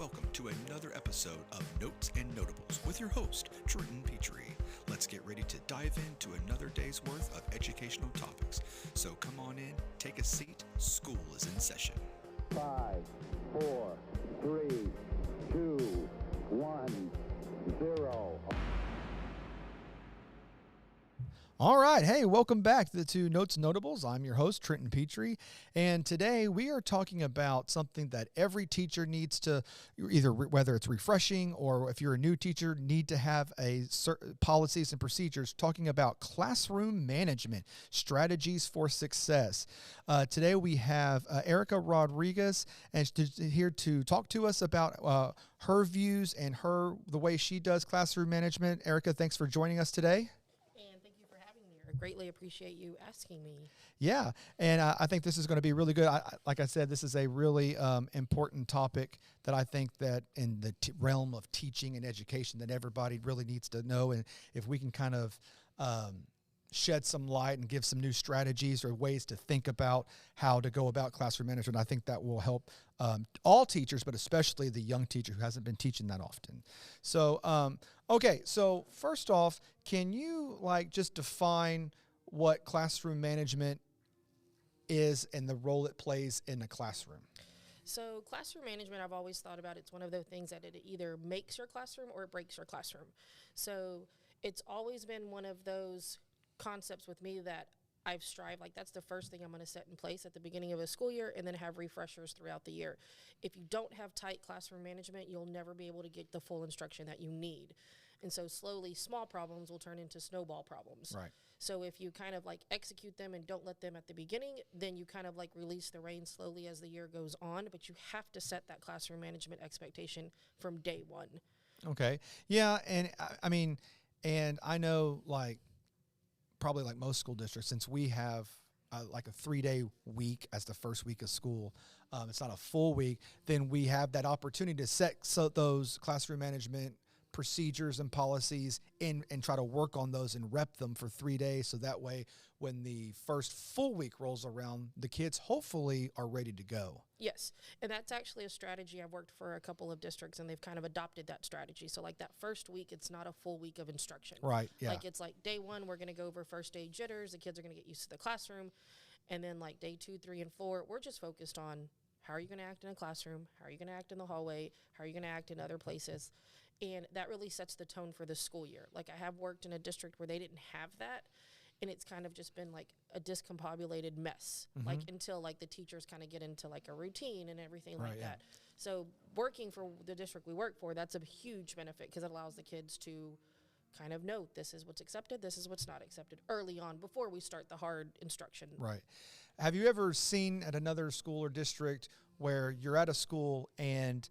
welcome to another episode of Notes and Notables with your host, Trenton Petrie. Let's get ready to dive into another day's worth of educational topics. So come on in, take a seat, school is in session. 5, 4, 3, 2, 1, 0. All right. Hey, welcome back to Notes and Notables. I'm your host, Trenton Petrie. And today we are talking about something that every teacher needs to, either whether it's refreshing or if you're a new teacher, need to have certain policies and procedures, talking about classroom management, strategies for success. Today we have Erica Rodriguez and she's here to talk to us about her views and the way she does classroom management. Erica, thanks for joining us today. Greatly appreciate you asking me. Yeah, and I think this is going to be really good. Like I said, this is a really important topic that I think that in the realm of teaching and education that everybody really needs to know. And if we can kind of shed some light and give some new strategies or ways to think about how to go about classroom management, I think that will help all teachers, but especially the young teacher who hasn't been teaching that often. So, okay, so first off, can you just define what classroom management is and the role it plays in a classroom? So classroom management, I've always thought about it's one of those things that it either makes your classroom or it breaks your classroom. So it's always been one of those concepts with me that I've strived, that's the first thing I'm going to set in place at the beginning of a school year and then have refreshers throughout the year. If you don't have tight classroom management, you'll never be able to get the full instruction that you need. And so slowly small problems will turn into snowball problems. Right. So if you kind of execute them and don't let them at the beginning, then you kind of release the reins slowly as the year goes on, but you have to set that classroom management expectation from day one. Okay. Yeah. And I mean, and I know probably like most school districts, since we have a 3-day week as the first week of school, it's not a full week, then we have that opportunity to set those classroom management procedures and policies and try to work on those and rep them for 3 days. So that way, when the first full week rolls around, the kids hopefully are ready to go. Yes. And that's actually a strategy. I've worked for a couple of districts and they've kind of adopted that strategy. So that first week, it's not a full week of instruction. Right. Yeah. It's day one, we're going to go over first day jitters. The kids are going to get used to the classroom. And then day 2, 3, and 4, we're just focused on how are you going to act in a classroom? How are you going to act in the hallway? How are you going to act in other places? And that really sets the tone for the school year. I have worked in a district where they didn't have that, and it's kind of just been a discombobulated mess, until the teachers kind of get into a routine and everything that. So working for the district we work for, that's a huge benefit because it allows the kids to kind of know this is what's accepted, this is what's not accepted early on before we start the hard instruction. Right. Have you ever seen at another school or district where you're at a school and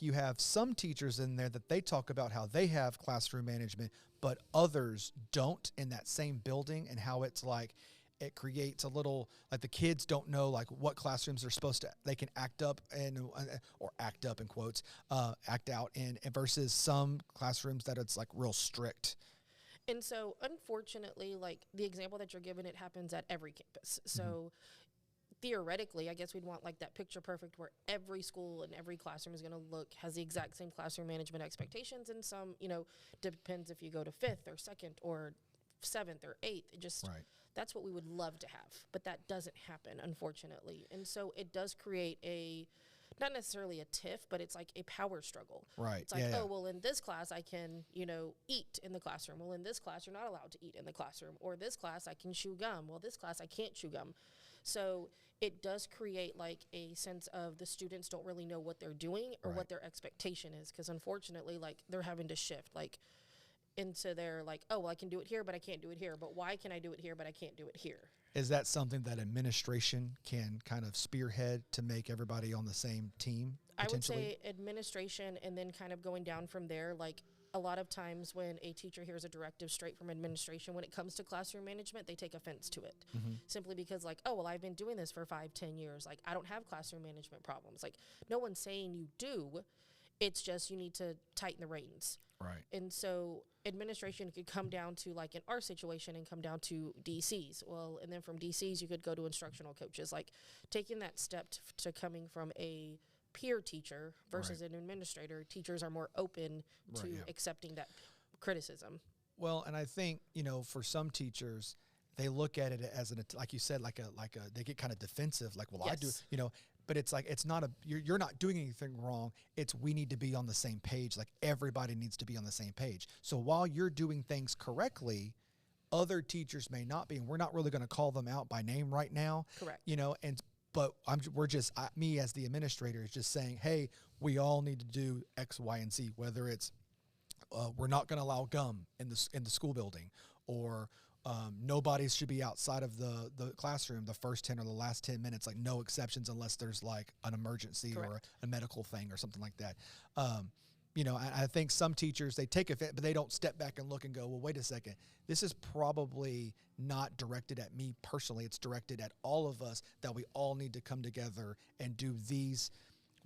you have some teachers in there that they talk about how they have classroom management, but others don't in that same building, and how it's it creates a little, the kids don't know what classrooms they're supposed to, they can act up or act up in quotes, act out in, versus some classrooms that it's real strict. And so unfortunately, the example that you're giving, it happens at every campus. So theoretically, I guess we'd want that picture perfect where every school and every classroom is going to has the exact same classroom management expectations. And some, depends if you go to 5th or 2nd or 7th or 8th. It just, right. That's what we would love to have, but that doesn't happen, unfortunately. And so it does create not necessarily a tiff, but it's a power struggle. Right. It's well, in this class, I can, eat in the classroom. Well, in this class, you're not allowed to eat in the classroom. Or this class, I can chew gum. Well, this class, I can't chew gum. So it does create a sense of the students don't really know what they're doing or what their expectation is. Because unfortunately, they're having to shift into their oh, well, I can do it here, but I can't do it here. But why can I do it here, but I can't do it here? Is that something that administration can kind of spearhead to make everybody on the same team? I would say administration, and then kind of going down from there. A lot of times when a teacher hears a directive straight from administration, when it comes to classroom management, they take offense to it. Simply because oh, well, I've been doing this for 5-10 years. I don't have classroom management problems. No one's saying you do. It's just you need to tighten the reins. Right. And so administration could come down to in our situation and come down to DCs. Well, and then from DCs, you could go to instructional coaches, taking that step to coming from a peer teacher versus an administrator, teachers are more open to accepting that criticism. Well, and I think, for some teachers, they look at it as like you said, like a they get kind of defensive, like, well, I do, but it's like, it's not you're not doing anything wrong. It's, we need to be on the same page. Like, everybody needs to be on the same page. So while you're doing things correctly, other teachers may not be, and we're not really going to call them out by name right now. Correct. But me as the administrator is just saying, hey, we all need to do X, Y, and Z, whether it's, we're not going to allow gum in the school building, or nobody should be outside of the classroom the first 10 or the last 10 minutes, like no exceptions unless there's like an emergency or a medical thing or something like that. I think some teachers, they take offense, but they don't step back and look and go, well, wait a second, this is probably not directed at me personally. It's directed at all of us, that we all need to come together and do these,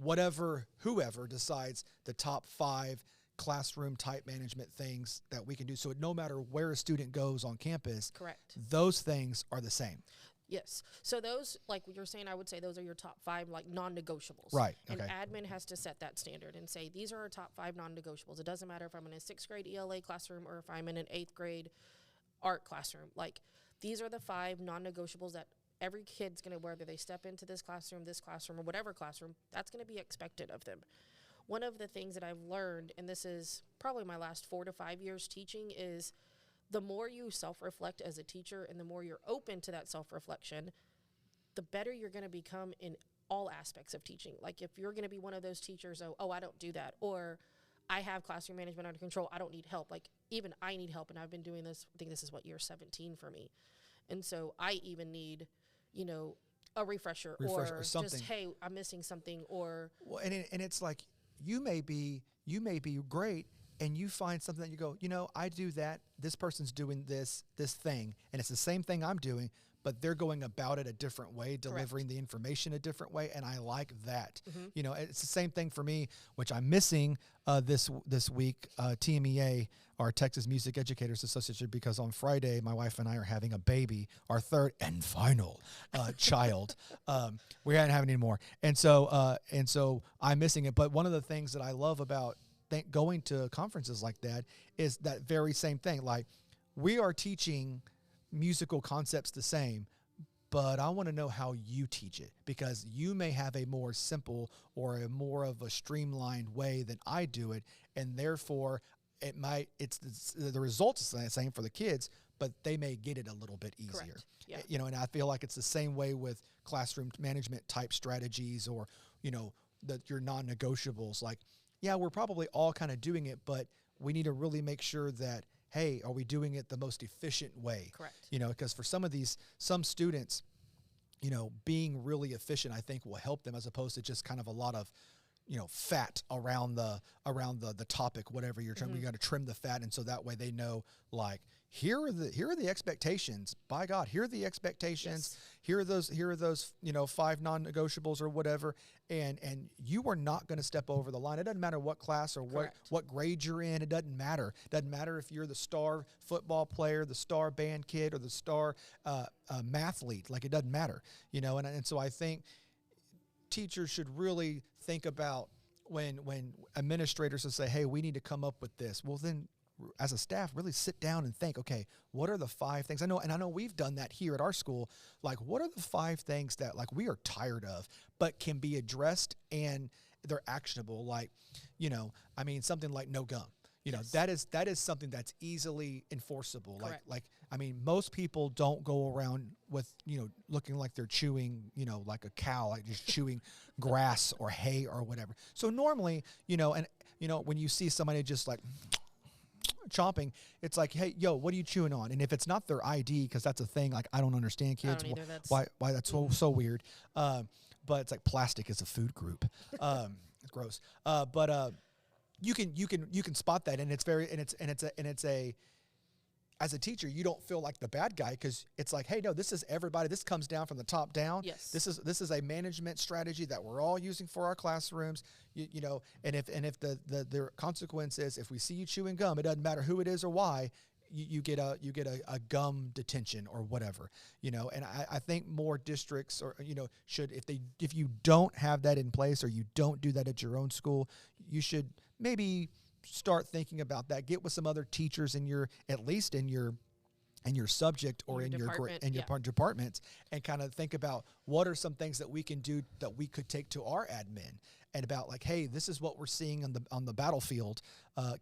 whoever decides the top 5 classroom type management things that we can do. So no matter where a student goes on campus, correct, those things are the same. Yes. So those, like you're saying, I would say those are your top 5 like non-negotiables. Right. And okay. admin has to set that standard and say, these are our top 5 non-negotiables. It doesn't matter if I'm in a 6th grade ELA classroom or if I'm in an 8th grade art classroom. Like, these are the 5 non-negotiables that every kid's going to, whether they step into this classroom, or whatever classroom, that's going to be expected of them. One of the things that I've learned, and this is probably my last 4 to 5 years teaching, is the more you self-reflect as a teacher and the more you're open to that self-reflection, the better you're going to become in all aspects of teaching. Like, if you're going to be one of those teachers, I don't do that, or I have classroom management under control, I don't need help. Like, even I need help, and I've been doing this, I think this is year 17 for me. And so I even need, a refresher or something. Just, hey, I'm missing something, or. Well, and it's like, you may be great, and you find something that you go, I do that. This person's doing this thing, and it's the same thing I'm doing, but they're going about it a different way, delivering the information a different way, and I like that. Mm-hmm. It's the same thing for me, which I'm missing this week, TMEA, our Texas Music Educators Association, because on Friday, my wife and I are having a baby, our 3rd and final child. We hadn't have any more, and so I'm missing it. But one of the things that I love about going to conferences like that is that very same thing. Like, we are teaching musical concepts the same, but I want to know how you teach it, because you may have a more simple or a more of a streamlined way than I do it, and therefore the results are the same for the kids, but they may get it a little bit easier. Correct. Yeah. And I feel like it's the same way with classroom management type strategies, or your non-negotiables. Like, yeah, we're probably all kind of doing it, but we need to really make sure that, hey, are we doing it the most efficient way? Correct. Because for some students, being really efficient, I think, will help them, as opposed to just kind of a lot of, fat around the topic, whatever you're trying. Mm-hmm. You got to trim the fat, and so that way they know, like, here are the expectations. By God, here are the expectations. Yes. Here are those 5 non-negotiables or whatever. And you are not going to step over the line. It doesn't matter what class or what grade you're in. It doesn't matter. It doesn't matter if you're the star football player, the star band kid, or the star mathlete. Like, it doesn't matter. And so I think teachers should really think about when administrators will say, hey, we need to come up with this. Well, then, as a staff, really sit down and think, okay, what are the 5 things? I know we've done that here at our school. Like, what are the 5 things that, like, we are tired of, but can be addressed and they're actionable? Like, something like no gum. Yes. that is something that's easily enforceable. Correct. Like, most people don't go around with, looking like they're chewing, like a cow, like just chewing grass or hay or whatever. So normally, when you see somebody just like chomping, it's like, hey, yo, what are you chewing on? And if it's not their ID, because that's a thing, like, I don't understand, kids, why that's so weird. But it's like plastic is a food group. It's gross. But you can spot that, and it's a as a teacher, you don't feel like the bad guy, because it's like, hey, no, this is everybody. This comes down from the top down. Yes. This is a management strategy that we're all using for our classrooms. And if the consequence is, if we see you chewing gum, it doesn't matter who it is or why, you get a gum detention or whatever, and I think more districts or, should, if you don't have that in place or you don't do that at your own school, you should maybe start thinking about that. Get with some other teachers at least in your subject or in your departments, and kind of think about what are some things that we can do that we could take to our admin, and about like, hey, this is what we're seeing on the battlefield.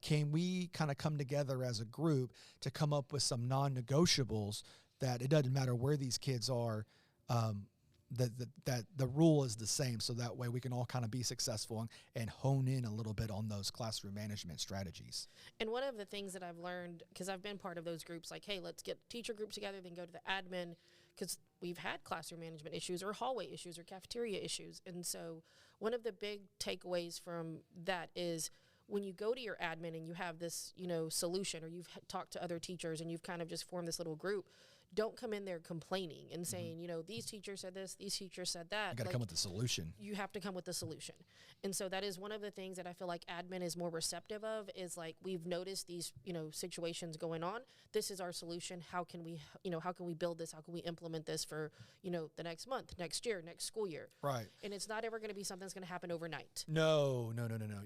Can we kind of come together as a group to come up with some non-negotiables that it doesn't matter where these kids are, that the rule is the same, so that way we can all kind of be successful and hone in a little bit on those classroom management strategies. And one of the things that I've learned, because I've been part of those groups, like, hey, let's get teacher groups together, then go to the admin, because we've had classroom management issues or hallway issues or cafeteria issues. And so one of the big takeaways from that is when you go to your admin and you have this, solution, or you've talked to other teachers and you've kind of just formed this little group, don't come in there complaining and saying, these teachers said this, these teachers said that. You got to come with a solution. You have to come with a solution. And so that is one of the things that I feel like admin is more receptive of, is like, we've noticed these, situations going on. This is our solution. How can we build this? How can we implement this for, the next month, next year, next school year? Right. And it's not ever going to be something that's going to happen overnight. No.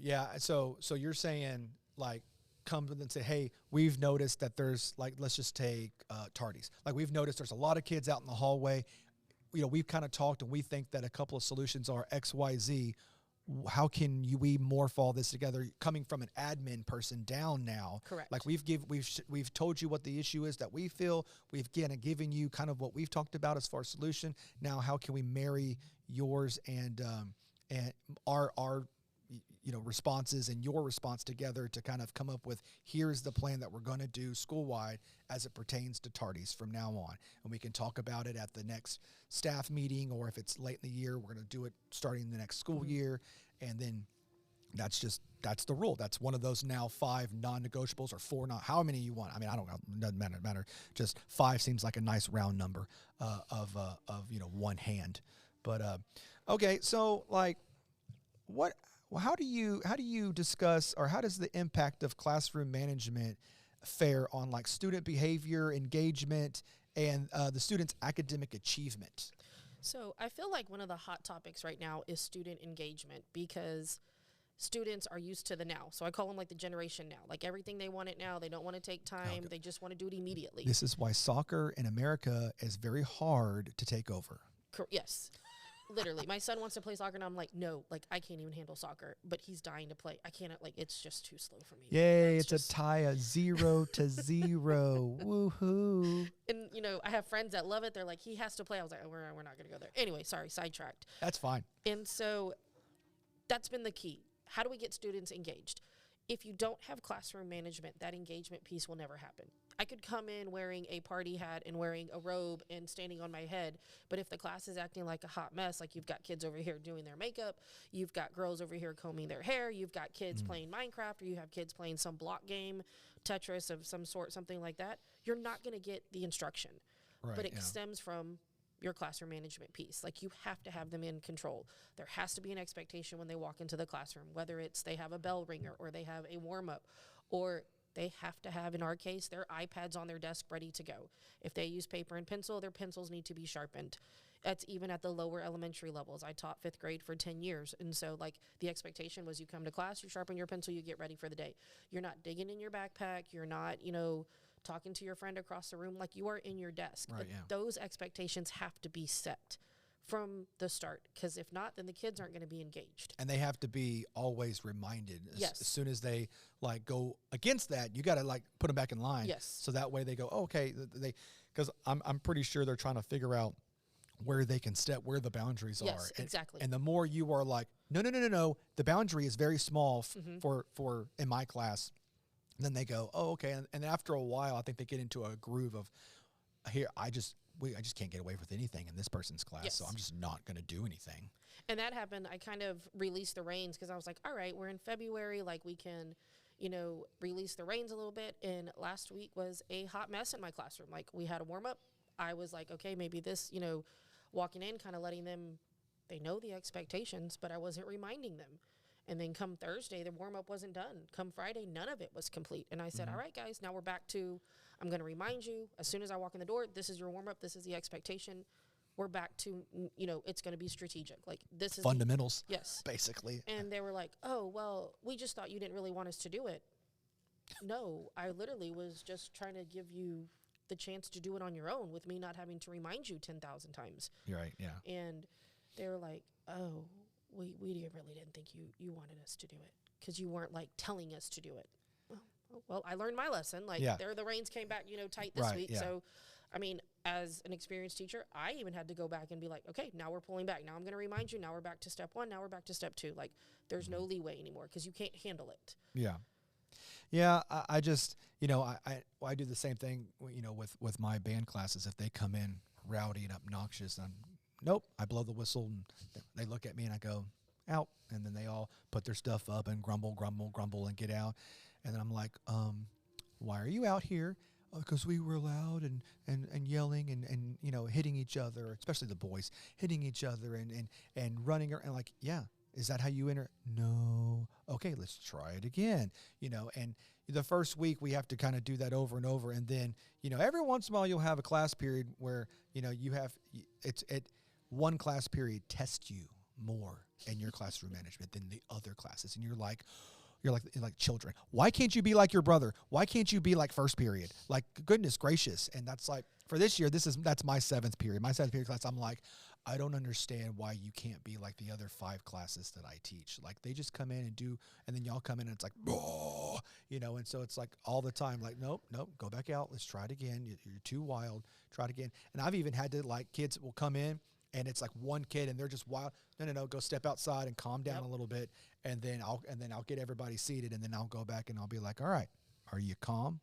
Yeah. So you're saying, like, come and say, hey, we've noticed that there's, like, let's just take tardies. Like, we've noticed there's a lot of kids out in the hallway. We've kind of talked, and we think that a couple of solutions are X, Y, Z. How can we morph all this together, coming from an admin person down now? Correct. Like, we've told you what the issue is that we feel. We've given you kind of what we've talked about as far as solution. Now, how can we marry yours and our responses and your response together to kind of come up with, here's the plan that we're going to do school-wide as it pertains to tardies from now on. And we can talk about it at the next staff meeting, or if it's late in the year, we're going to do it starting the next school year. And then that's the rule. That's one of those now 5 non-negotiables, or 4, not how many you want. I mean, I don't know. It doesn't matter. Just 5 seems like a nice round number of one hand. But okay, so like, how do you discuss, or how does the impact of classroom management fare on, like, student behavior, engagement, and the students' academic achievement? So I feel like one of the hot topics right now is student engagement, because students are used to the now. So I call them like the generation now. Like, everything they want it now. They don't want to take time. Okay. They just want to do it immediately. This is why soccer in America is very hard to take over. Yes. Literally, my son wants to play soccer, and I'm like, no, like, I can't even handle soccer, but he's dying to play. I can't, like, it's just too slow for me. Yay, it's a tie of 0-0. Woohoo. And, I have friends that love it. They're like, he has to play. I was like, oh, we're not going to go there. Anyway, sorry, sidetracked. That's fine. And so that's been the key. How do we get students engaged? If you don't have classroom management, that engagement piece will never happen. I could come in wearing a party hat and wearing a robe and standing on my head, but if the class is acting like a hot mess, like, you've got kids over here doing their makeup, you've got girls over here combing their hair, you've got kids playing Minecraft, or you have kids playing some block game, Tetris of some sort, something like that, you're not going to get the instruction. Right, but it stems from your classroom management piece. Like, you have to have them in control. There has to be an expectation when they walk into the classroom, whether it's they have a bell ringer, or they have a warm-up, or they have to have, in our case, their iPads on their desk ready to go. If they use paper and pencil, their pencils need to be sharpened. That's even at the lower elementary levels. I taught 5th grade for 10 years. And so, like, the expectation was, you come to class, you sharpen your pencil, you get ready for the day. You're not digging in your backpack. You're not, talking to your friend across the room. Like, you are in your desk. Right, but those expectations have to be set from the start, because if not, then the kids aren't going to be engaged. And they have to be always reminded. Yes. As soon as they, like, go against that, you got to, like, put them back in line. Yes. So that way they go, oh, okay, because I'm pretty sure they're trying to figure out where they can step, where the boundaries are. Yes, exactly. And the more you are like, no, the boundary is very small for in my class. Then they go, oh, okay. And after a while, I think they get into a groove of, here, I just can't get away with anything in this person's class, so I'm just not going to do anything. And that happened. I kind of released the reins, because I was like, all right, we're in February. Like, we can, release the reins a little bit. And last week was a hot mess in my classroom. Like, we had a warm-up. I was like, okay, maybe this, walking in, kind of letting them, they know the expectations, but I wasn't reminding them. And then come Thursday, the warm-up wasn't done. Come Friday, none of it was complete. And I said, all right, guys, now we're back to, I'm going to remind you as soon as I walk in the door, this is your warm up. This is the expectation. We're back to, it's going to be strategic. Like this is Fundamentals. Yes. Basically. And they were like, oh, well, we just thought you didn't really want us to do it. No, I literally was just trying to give you the chance to do it on your own with me not having to remind you 10,000 times. You're right. Yeah. And they were like, oh, we really didn't think you wanted us to do it because you weren't like telling us to do it. Well, I learned my lesson. Like the reins came back, tight this week. Yeah. So, I mean, as an experienced teacher, I even had to go back and be like, okay, now we're pulling back. Now I'm going to remind you. Now we're back to step 1. Now we're back to step 2. Like there's no leeway anymore because you can't handle it. Yeah. Yeah. I just, I do the same thing, with my band classes. If they come in rowdy and obnoxious, nope, I blow the whistle and they look at me and I go out, and then they all put their stuff up and grumble and get out. And then I'm like, why are you out here? Because we were loud and yelling and hitting each other, especially the boys, hitting each other and running around. Like, yeah, is that how you enter? No. Okay, let's try it again. And the first week we have to kind of do that over and over. And then, every once in a while you'll have a class period where, you have, one class period tests you more in your classroom management than the other classes. And you're like children. Why can't you be like your brother? Why can't you be like first period? Like, goodness gracious. And that's like, for this year, that's my 7th period. My 7th period class, I'm like, I don't understand why you can't be like the other 5 classes that I teach. Like, they just come in and do, and then y'all come in and it's like, oh, and so it's like all the time, like, nope, go back out. Let's try it again. You're too wild. Try it again. And I've even had to, like, kids will come in and it's like one kid and they're just wild. No, go step outside and calm down a little bit. And then I'll get everybody seated, and then I'll go back and I'll be like, all right, are you calm?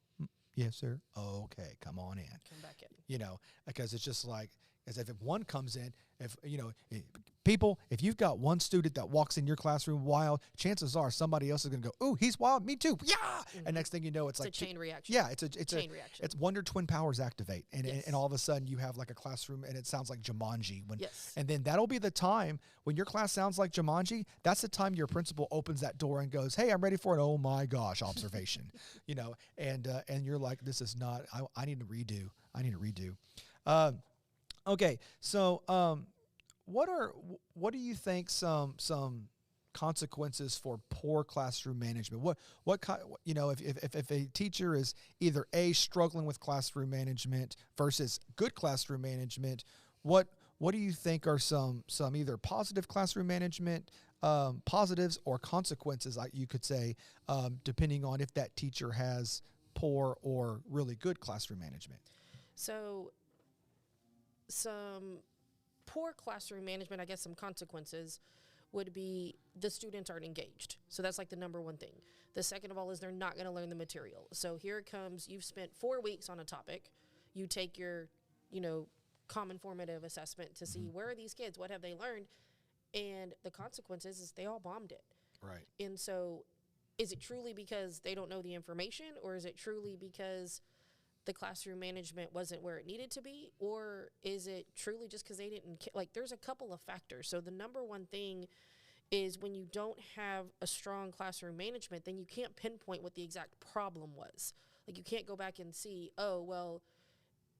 Yes, sir. Okay, come on in. Come back in. Because it's just like, as if one comes in, if you've got one student that walks in your classroom wild, chances are somebody else is going to go, ooh, he's wild, me too. Yeah. Mm-hmm. And next thing you know, it's like a chain reaction. Yeah. It's a chain reaction. It's Wonder Twin powers activate. And all of a sudden you have like a classroom and it sounds like Jumanji. And then that'll be the time when your class sounds like Jumanji. That's the time your principal opens that door and goes, hey, I'm ready for an, oh my gosh, observation, and you're like, this is not, I need to redo. Okay, so what do you think some consequences for poor classroom management? If a teacher is either struggling with classroom management versus good classroom management, what do you think are some either positive classroom management positives or consequences, you could say, depending on if that teacher has poor or really good classroom management? So some poor classroom management, I guess some consequences would be the students aren't engaged. So that's like the number one thing. The second of all is they're not going to learn the material. So here it comes. You've spent 4 weeks on a topic. You take your, common formative assessment to see where are these kids? What have they learned? And the consequences is they all bombed it. Right. And so is it truly because they don't know the information, or is it truly because the classroom management wasn't where it needed to be, or is it truly just because they didn't there's a couple of factors. So the number one thing is when you don't have a strong classroom management, then you can't pinpoint what the exact problem was. Like you can't go back and see, oh, well,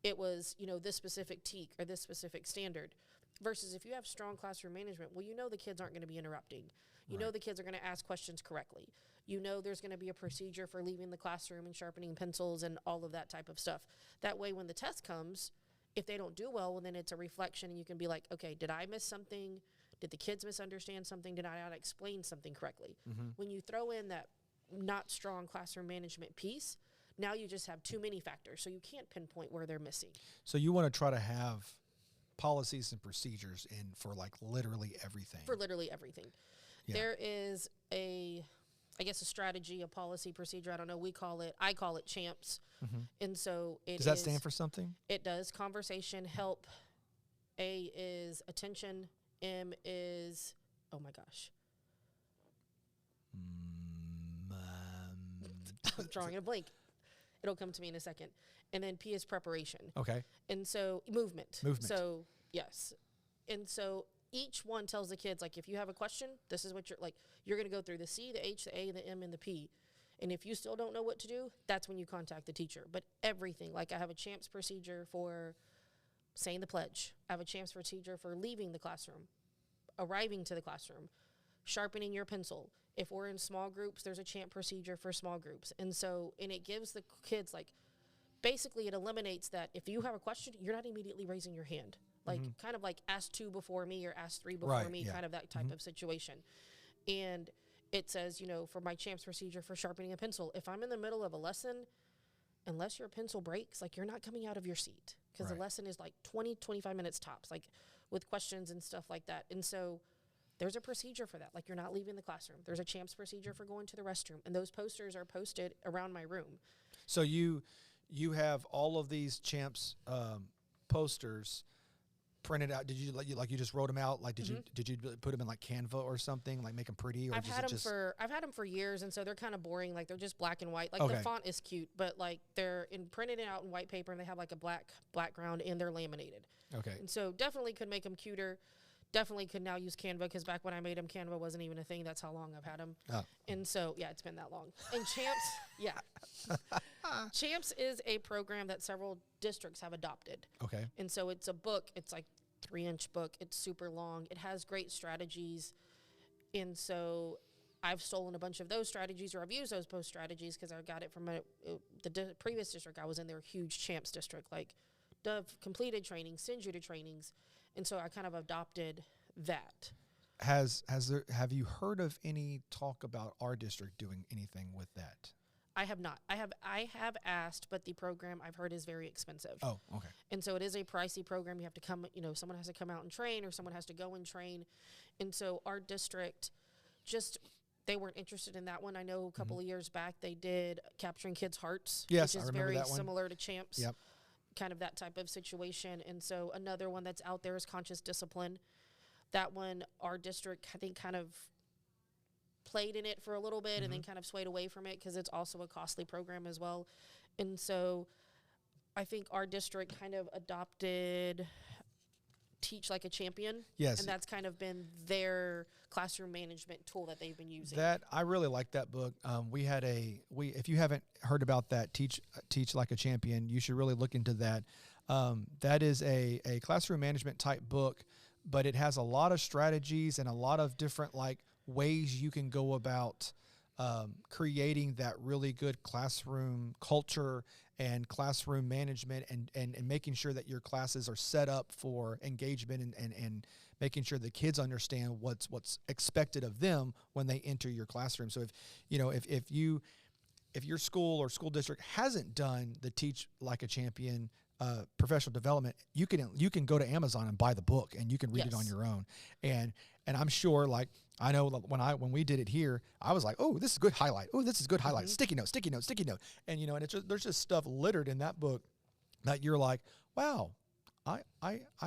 it was, this specific TEK or this specific standard. Versus if you have strong classroom management, well, the kids aren't going to be interrupting. You know the kids are going to ask questions correctly. There's going to be a procedure for leaving the classroom and sharpening pencils and all of that type of stuff. That way, when the test comes, if they don't do well then it's a reflection and you can be like, okay, did I miss something? Did the kids misunderstand something? Did I not explain something correctly? Mm-hmm. When you throw in that not strong classroom management piece, now you just have too many factors. So you can't pinpoint where they're missing. So you want to try to have policies and procedures in for literally everything. For literally everything. Yeah. There is a strategy, a policy, procedure. I don't know. I call it CHAMPS. Mm-hmm. And so does that stand for something? It does. Conversation, help. A is attention. M is, oh my gosh. I'm drawing a blank. It'll come to me in a second. And then P is preparation. Okay. And so movement. So yes. And so each one tells the kids, if you have a question, this is what you're going to go through the C, the H, the A, the M, and the P. And if you still don't know what to do, that's when you contact the teacher. But everything, like I have a CHAMPS procedure for saying the pledge. I have a CHAMPS procedure for leaving the classroom, arriving to the classroom, sharpening your pencil. If we're in small groups, there's a CHAMP procedure for small groups. And it gives the kids, like, basically it eliminates that if you have a question, you're not immediately raising your hand. Like, kind of like ask 2 before me or ask 3 before me, kind of that type of situation. And it says, for my CHAMPS procedure for sharpening a pencil, if I'm in the middle of a lesson, unless your pencil breaks, like, you're not coming out of your seat, because the lesson is like 20, 25 minutes tops, like with questions and stuff like that. And so there's a procedure for that. Like, you're not leaving the classroom. There's a CHAMPS procedure for going to the restroom. And those posters are posted around my room. So you have all of these CHAMPS posters printed out. Did you you just wrote them out? Like, did you put them in like Canva or something, like make them pretty? Or I've had them for years, and so they're kind of boring. Like, they're just black and white. Like, the font is cute, but like they're printed out in white paper, and they have like a black background, and they're laminated. Okay. And so definitely could make them cuter. Definitely could now use Canva, because back when I made them, Canva wasn't even a thing. That's how long I've had them. Oh. And so, yeah, it's been that long. And CHAMPS is a program that several districts have adopted. Okay. And so it's a book. It's like 3-inch book. It's super long. It has great strategies. And so I've stolen a bunch of those strategies, or I've used those post strategies, because I got it from the previous district I was in. They were huge CHAMPS district. Like, Dove completed training, sends you to trainings. And so I kind of adopted that. Have you heard of any talk about our district doing anything with that? I have not. I have asked, but the program I've heard is very expensive. Oh, okay. And so it is a pricey program. You have to come, someone has to come out and train, or someone has to go and train. And so our district they weren't interested in that one. I know a couple of years back they did Capturing Kids' Hearts, yes, which is I remember very that one. similar to CHAMPS. Yep. Kind of that type of situation. And so another one that's out there is Conscious Discipline. That one, our district, I think, kind of played in it for a little bit and then kind of swayed away from it, because it's also a costly program as well. And so I think our district kind of adopted Teach Like a Champion. Yes. And that's kind of been their classroom management tool that they've been using. I really like that book. If you haven't heard about that, Teach Like a Champion, you should really look into that. That is a classroom management type book, but it has a lot of strategies and a lot of different ways you can go about creating that really good classroom culture and classroom management, and making sure that your classes are set up for engagement, and making sure the kids understand what's expected of them when they enter your classroom. So if your school or school district hasn't done the Teach Like a Champion professional development, you can go to Amazon and buy the book, and you can read it on your own. And I'm sure, I know when we did it here, I was like, oh, this is good highlight. Oh, this is good highlight. Sticky note. And and there's just stuff littered in that book that you're like, wow, I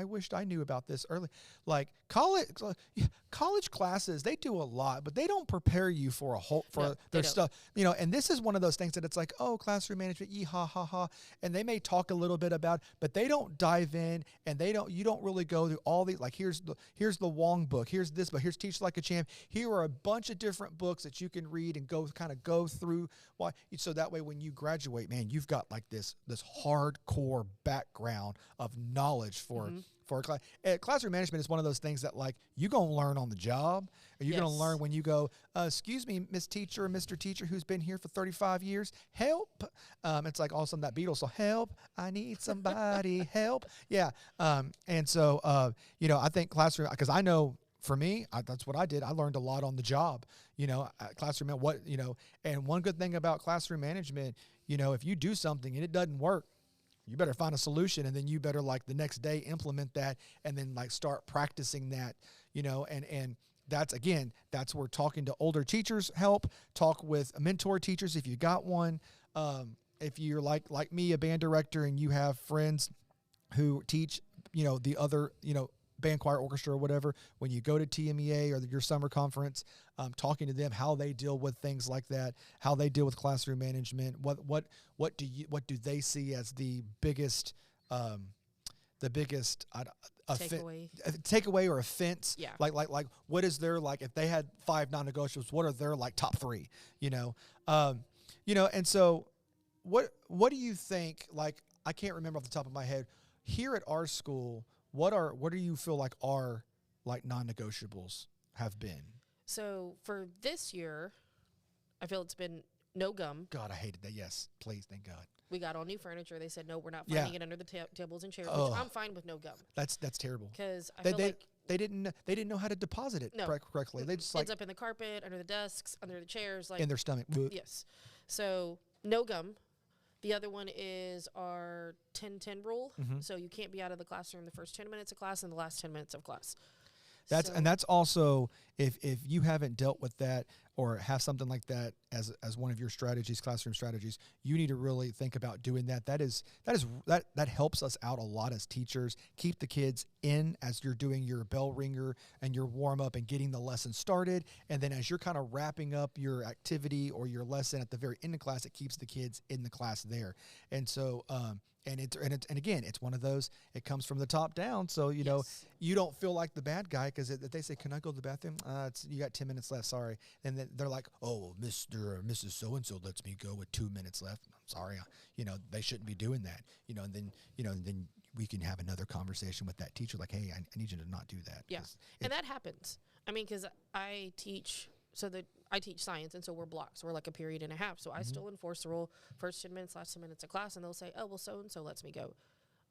wished I knew about this early. Like college classes, they do a lot, but they don't prepare you for their stuff. And this is one of those things that it's like, oh, classroom management, ha ha ha, and they may talk a little bit about, but they don't dive in, and you don't really go through all these. Like, here's the Wong book, here's this book, here's Teach Like a Champ. Here are a bunch of different books that you can read and go through. Why? So that way, when you graduate, man, you've got like this hardcore background of knowledge for a class. Classroom management is one of those things that you're going to learn on the job, or you're going to learn when you go, excuse me, Miss Teacher or Mr. Teacher who's been here for 35 years, help. It's like all of a sudden that Beatles, so help, I need somebody, help. Yeah. And so, I think classroom, because I know for me, that's what I did. I learned a lot on the job, classroom, and one good thing about classroom management, if you do something and it doesn't work, you better find a solution, and then you better the next day implement that, and then start practicing that, and that's where talking to older teachers help. Talk with mentor teachers if you got one. If you're like me, a band director, and you have friends who teach, the other, band, choir, orchestra, or whatever, when you go to TMEA or your summer conference, talking to them how they deal with things like that, how they deal with classroom management, what do they see as the biggest takeaway or offense? Yeah. Like what is their, if they had 5 non-negotiables, what are their top 3? And so what do you think, like, I can't remember off the top of my head, here at our school, what do you feel like our, like, non-negotiables have been? So for this year, I feel it's been no gum. God, I hated that. Yes, please, thank God. We got all new furniture. They said, no, we're not Yeah. finding it under the tables and chairs, Ugh. which I'm fine with no gum. That's terrible. Because I They feel like they didn't know how to deposit it No. correctly. They just ends like up in the carpet, under the desks, under the chairs. Like in their stomach. Bleh. yes. So no gum. The other one is our 10-10 rule. Mhm. So you can't be out of the classroom the first 10 minutes of class and the last 10 minutes of class. That's So- and that's also if you haven't dealt with that or have something like that as one of your strategies, classroom strategies, you need to really think about doing that. That helps us out a lot as teachers. Keep the kids in as you're doing your bell ringer and your warm up and getting the lesson started, and then as you're kind of wrapping up your activity or your lesson at the very end of class, it keeps the kids in the class there. And so and again, it's one of those. It comes from the top down, so Yes. you don't feel like the bad guy because they say, "Can I go to the bathroom?" You got 10 minutes left. Sorry, and then they're like, "Oh, Mr. or Mrs. So and So lets me go with 2 minutes left." I'm sorry, they shouldn't be doing that. And then we can have another conversation with that teacher, like, "Hey, I need you to not do that." Yeah. 'Cause And that happens. I mean, because I teach science, and so we're blocks. We're like a period and a half. So I still enforce the rule: first 10 minutes, last 10 minutes of class, and they'll say, "Oh, well, so and so lets me go."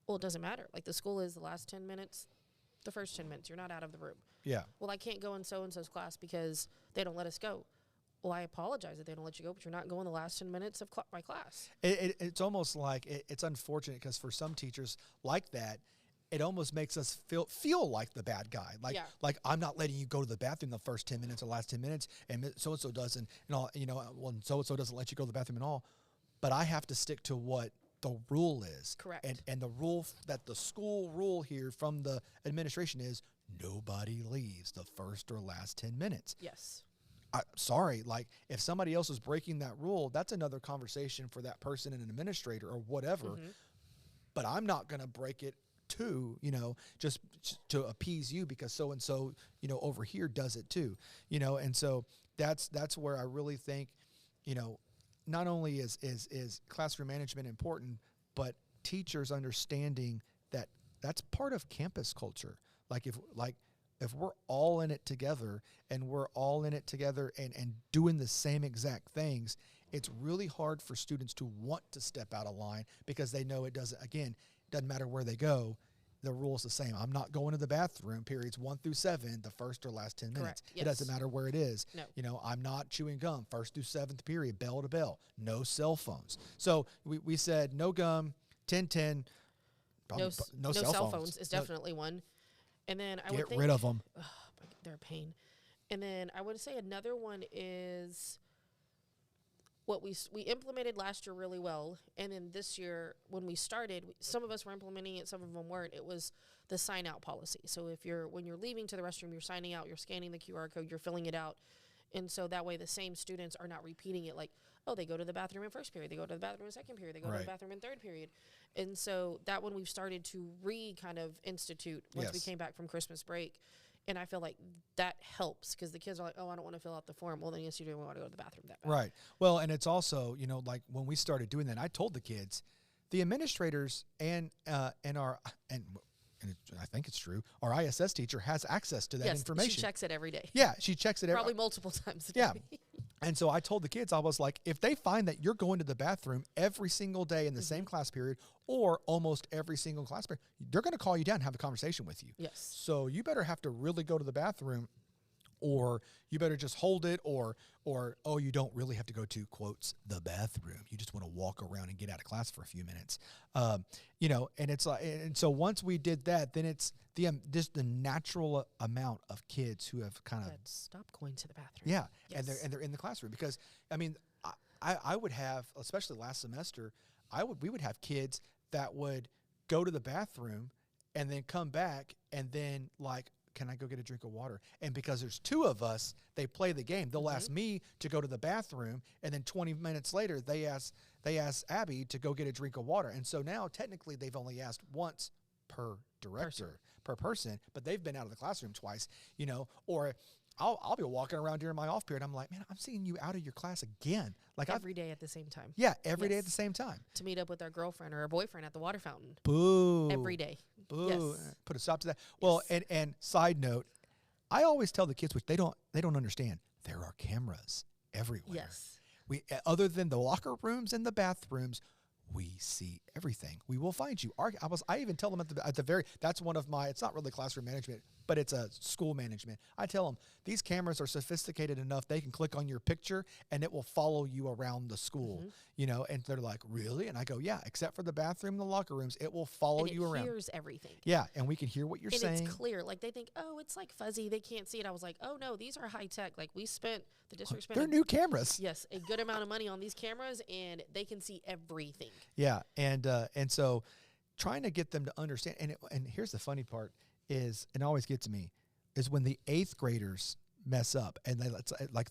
Well, it doesn't matter. Like the school is the last 10 minutes, the first 10 minutes. You're not out of the room. yeah. Well, I can't go in so and so's class because they don't let us go. Well, I apologize that they don't let you go, but you're not going the last 10 minutes of my class. It's almost like it's unfortunate because for some teachers like that, it almost makes us feel like the bad guy. Like, Yeah. like I'm not letting you go to the bathroom the first 10 minutes or last 10 minutes, and so-and-so doesn't, well, so-and-so doesn't let you go to the bathroom at all. But I have to stick to what the rule is. Correct. And the rule that the school rule here from the administration is nobody leaves the first or last 10 minutes. Yes. Sorry, like if somebody else is breaking that rule, that's another conversation for that person and an administrator or whatever. But I'm not going to break it too, just to appease you because so-and-so, over here does it too, and so that's where I really think, not only is classroom management important, but teachers understanding that that's part of campus culture. If we're all in it together and and doing the same exact things, it's really hard for students to want to step out of line because they know it doesn't matter where they go. The rule is the same. I'm not going to the bathroom periods 1 through 7, the first or last 10 minutes. Correct. It doesn't Yes. matter where it is. No. I'm not chewing gum 1st through 7th period, bell to bell, no cell phones. So we said no gum, 10-10, No cell phones is No, definitely one. And then I get would think rid of them. they're a pain. And then I would say another one is what we implemented last year really well, and then this year when we started, some of us were implementing it, some of them weren't. It was the sign out policy. So when you're leaving to the restroom, you're signing out, you're scanning the QR code, you're filling it out, and so that way the same students are not repeating it. Like, oh, they go to the bathroom in first period, they go to the bathroom in second period, they go to Right. the bathroom in third period, and so that one we've started to kind of institute once we Yes. came back from Christmas break. And I feel like that helps because the kids are like, oh, I don't want to fill out the form. Well, then yes, you do want to go to the bathroom that bad. Right. Well, and it's also, like when we started doing that, I told the kids, the administrators and I think it's true, our ISS teacher has access to that Yes, information. she checks it every day. Yeah, she checks it Probably multiple times a day. Yeah. And so I told the kids, I was like, if they find that you're going to the bathroom every single day in the same class period or almost every single class period, they're going to call you down and have a conversation with you. Yes. So you better have to really go to the bathroom, or you better just hold it, or oh, you don't really have to go to, quotes, the bathroom. You just want to walk around and get out of class for a few minutes. And it's like, and so once we did that, then it's just the natural amount of kids who have kind of Stop going to the bathroom. yeah, Yes. and they're in the classroom because I would have, especially last semester, we would have kids that would go to the bathroom and then come back and then like, can I go get a drink of water? And because there's two of us, they play the game. They'll ask me to go to the bathroom, and then 20 minutes later, they ask Abby to go get a drink of water. And so now technically they've only asked once per director, per person, but they've been out of the classroom twice, or I'll be walking around during my off period. I'm like, man, I'm seeing you out of your class again. Like Every day at the same time. every day at Yes. the same time. To meet up with our girlfriend or our boyfriend at the water fountain. Boo. Every day. Boo. Yes. Put a stop to that. Well, and side note, I always tell the kids, which they don't understand, there are cameras everywhere. Yes. We other than the locker rooms and the bathrooms, we see everything. We will find you. I even tell them at the very, that's one of my, it's not really classroom management, but it's a school management. I tell them these cameras are sophisticated enough they can click on your picture and it will follow you around the school, and they're like, really? And I go, yeah, except for the bathroom and the locker rooms, it will follow And you it around. hears everything. Yeah, and we can hear what you're And saying. it's clear. Like, they think, oh, it's like fuzzy. They can't see it. I was like, oh, no, these are high tech. Like, the district spent They're new cameras. yes, a good amount of money on these cameras, and they can see everything. Yeah, and so trying to get them to understand, and here's the funny part is, it always gets me, is when the 8th graders mess up and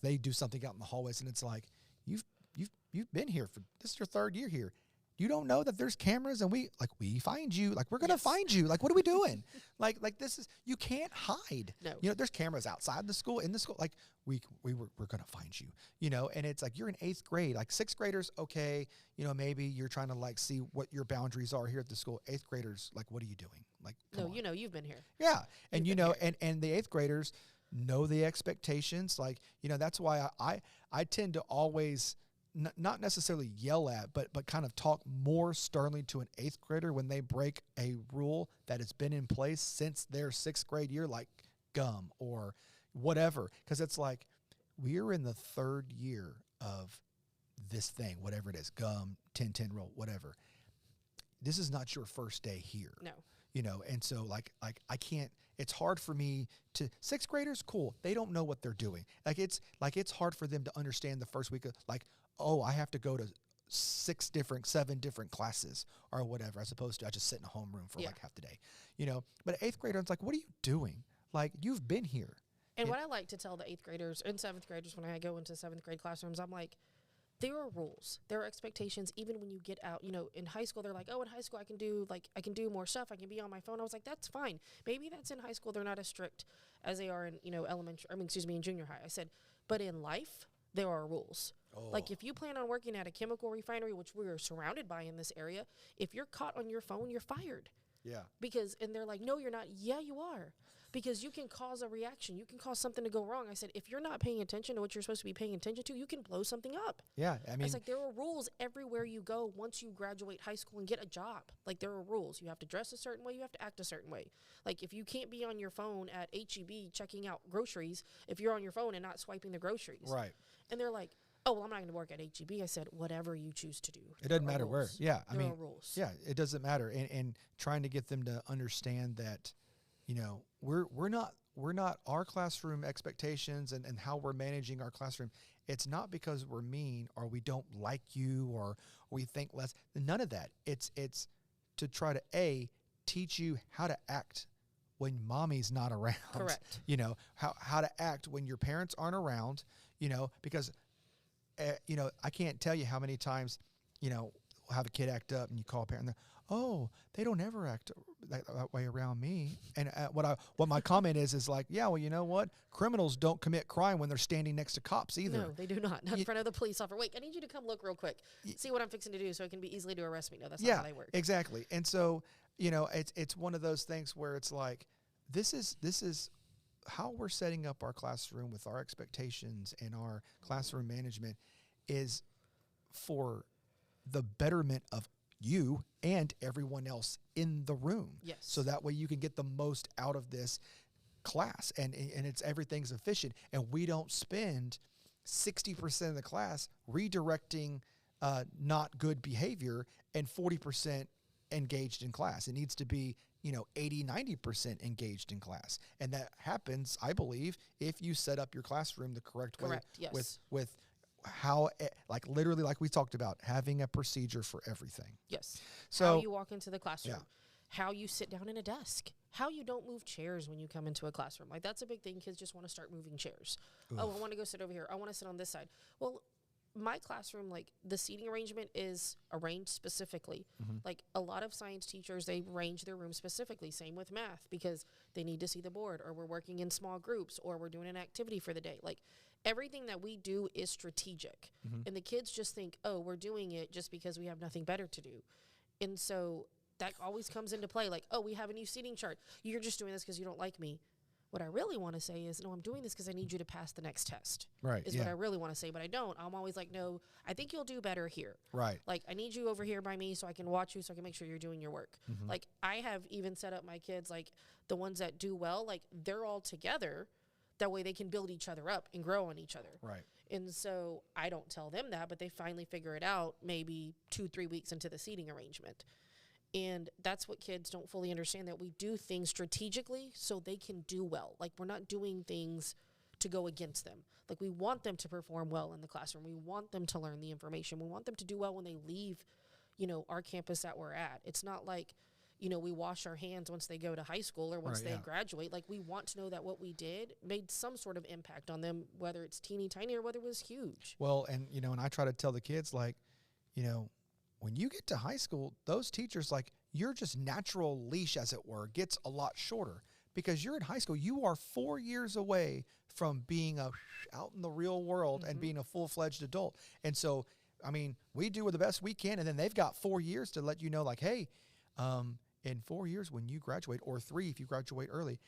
they do something out in the hallways, and it's like, you've been here for, this is your 3rd year here. You don't know that there's cameras and we find you, like we're gonna find you, like what are we doing? like this is, you can't hide. No. There's cameras outside the school, in the school, like we're gonna find you, and it's like, you're in 8th grade, like 6th graders, okay, maybe you're trying to like see what your boundaries are here at the school. 8th graders, like, what are you doing? Like, come No, on. you've been here. Yeah, and and the 8th graders know the expectations. Like, that's why I tend to always not necessarily yell at, but kind of talk more sternly to an 8th grader when they break a rule that has been in place since their 6th grade year, like gum or whatever. Because it's like, we're in the 3rd year of this thing, whatever it is, gum, 10-10 rule, whatever. This is not your first day here. No. And so like I can't, it's hard for me to, 6th graders, cool. They don't know what they're doing. It's hard for them to understand the first week of, like, oh, I have to go to 7 different classes or whatever, as opposed to I just sit in a homeroom for like half the day, but 8th grader, it's like, what are you doing? Like, you've been here. And what I like to tell the 8th graders and 7th graders when I go into 7th grade classrooms, I'm like, there are rules, there are expectations. Even when you get out, in high school, they're like, oh, in high school I can do more stuff. I can be on my phone. I was like, that's fine. Maybe that's in high school. They're not as strict as they are in, in junior high. I said, but in life, there are rules. Oh. Like, if you plan on working at a chemical refinery, which we are surrounded by in this area, if you're caught on your phone, you're fired. Yeah. And they're like, no, you're not. Yeah, you are. Because you can cause a reaction. You can cause something to go wrong. I said, if you're not paying attention to what you're supposed to be paying attention to, you can blow something up. Yeah. I mean, It's like, there are rules everywhere you go once you graduate high school and get a job. Like, there are rules. You have to dress a certain way. You have to act a certain way. Like, if you can't be on your phone at H-E-B checking out groceries, if you're on your phone and not swiping the groceries. right. And they're like, oh, well, I'm not going to work at H-E-B. I said, whatever you choose to do. It doesn't matter where. Yeah. There are rules. Yeah, it doesn't matter. And trying to get them to understand that, we're not our classroom expectations and how we're managing our classroom. It's not because we're mean or we don't like you or we think less. None of that. It's to try to teach you how to act when mommy's not around. Correct. How to act when your parents aren't around, because I can't tell you how many times, we'll have a kid act up and you call a parent and they're, oh, they don't ever act that way around me. And what my comment is like, yeah, well, you know what? Criminals don't commit crime when they're standing next to cops either. No, they do not. Not in front of the police officer. Wait, I need you to come look real quick. See what I'm fixing to do so it can be easily to arrest me. No, that's not how they work. Exactly. And so, it's one of those things where it's like, this is how we're setting up our classroom with our expectations and our classroom management is for the betterment of you and everyone else in the room. Yes. So that way you can get the most out of this class and everything's efficient and we don't spend 60% of the class redirecting not good behavior and 40% engaged in class. It needs to be 80-90% engaged in class. And that happens, I believe, if you set up your classroom the correct way. Yes. With how, like literally, like we talked about, having a procedure for everything. Yes. So how you walk into the classroom, yeah. how you sit down in a desk, how you don't move chairs when you come into a classroom. Like, that's a big thing. Kids just want to start moving chairs. Oof. Oh, I want to go sit over here. I want to sit on this side. Well, my classroom, like the seating arrangement is arranged specifically. Like a lot of science teachers, they arrange their room specifically. Same with math, because they need to see the board, or we're working in small groups, or we're doing an activity for the day. Like everything that we do is strategic. And the kids just think, oh, we're doing it just because we have nothing better to do. And so that always comes into play. Like, oh, we have a new seating chart. You're just doing this because you don't like me. What I really want to say is, no, I'm doing this because I need you to pass the next test. Right. Is what I really want to say, but I don't. I'm always like, no, I think you'll do better here. Right. Like, I need you over here by me so I can watch you, so I can make sure you're doing your work. Like, I have even set up my kids, like the ones that do well, like they're all together. That way they can build each other up and grow on each other. Right. And so I don't tell them that, but they finally figure it out maybe 2-3 weeks into the seating arrangement. And that's what kids don't fully understand, that we do things strategically so they can do well. Like, we're not doing things to go against them. Like, we want them to perform well in the classroom. We want them to learn the information. We want them to do well when they leave, our campus that we're at. It's not like, we wash our hands once they go to high school or once they graduate. Like, we want to know that what we did made some sort of impact on them, whether it's teeny tiny or whether it was huge. Well, and, and I try to tell the kids, like, when you get to high school, those teachers, like, your just natural leash, as it were, gets a lot shorter, because you're in high school. You are 4 years away from being out in the real world and being a full-fledged adult. And so, I mean, we do the best we can, and then they've got 4 years to let you know, like, hey, in 4 years when you graduate, or 3 if you graduate early,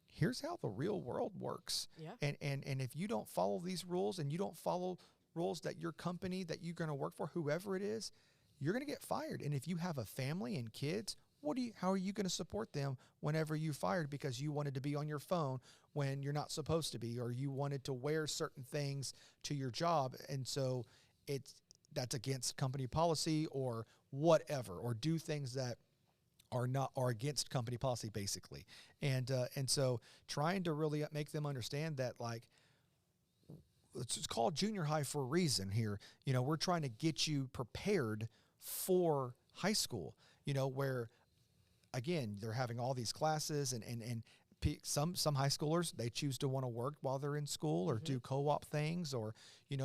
here's how the real world works. Yeah. And if you don't follow these rules, and you don't follow rules that your company that you're going to work for, whoever it is, you're going to get fired. And if you have a family and kids, how are you going to support them whenever you're fired because you wanted to be on your phone when you're not supposed to be, or you wanted to wear certain things to your job? And so that's against company policy or whatever, or do things that are against company policy, basically. And so trying to really make them understand that, like, it's called junior high for a reason here. We're trying to get you prepared for high school, where, again, they're having all these classes, and some high schoolers, they choose to want to work while they're in school, or do co-op things, or,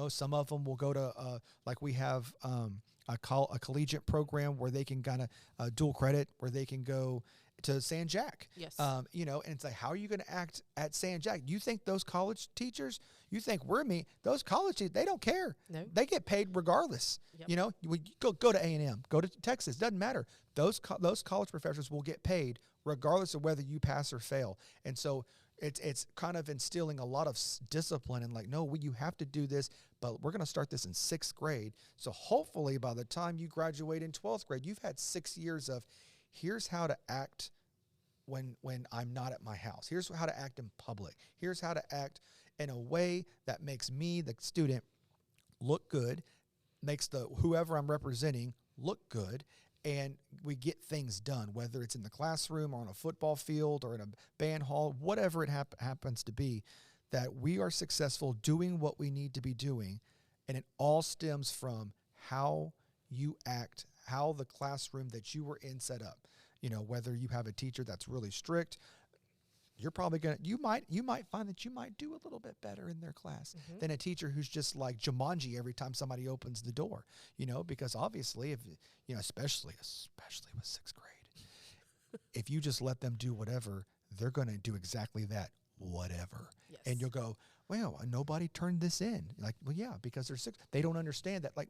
some of them will go to, like we have a collegiate program where they can kind of dual credit, where they can go to San Jack. Yes. And it's like, how are you going to act at San Jack? You think those college teachers, those college teachers, they don't care. No. They get paid regardless. Yep. We go to A&M, go to Texas, doesn't matter. Those college professors will get paid regardless of whether you pass or fail. And so it's kind of instilling a lot of discipline, and like, no, you have to do this, but we're going to start this in 6th grade. So hopefully by the time you graduate in 12th grade, you've had 6 years of, here's how to act when I'm not at my house. Here's how to act in public. Here's how to act in a way that makes me, the student, look good, makes whoever I'm representing look good, and we get things done, whether it's in the classroom or on a football field or in a band hall, whatever it happens to be, that we are successful doing what we need to be doing. And it all stems from how you act, how the classroom that you were in set up. Whether you have a teacher that's really strict, you're probably you might find that you might do a little bit better in their class than a teacher who's just like Jumanji every time somebody opens the door, because obviously, if especially with 6th grade, if you just let them do whatever, they're going to do exactly that, whatever. Yes. And you'll go, well, nobody turned this in. Like, well, yeah, because they're 6. They don't understand that, like,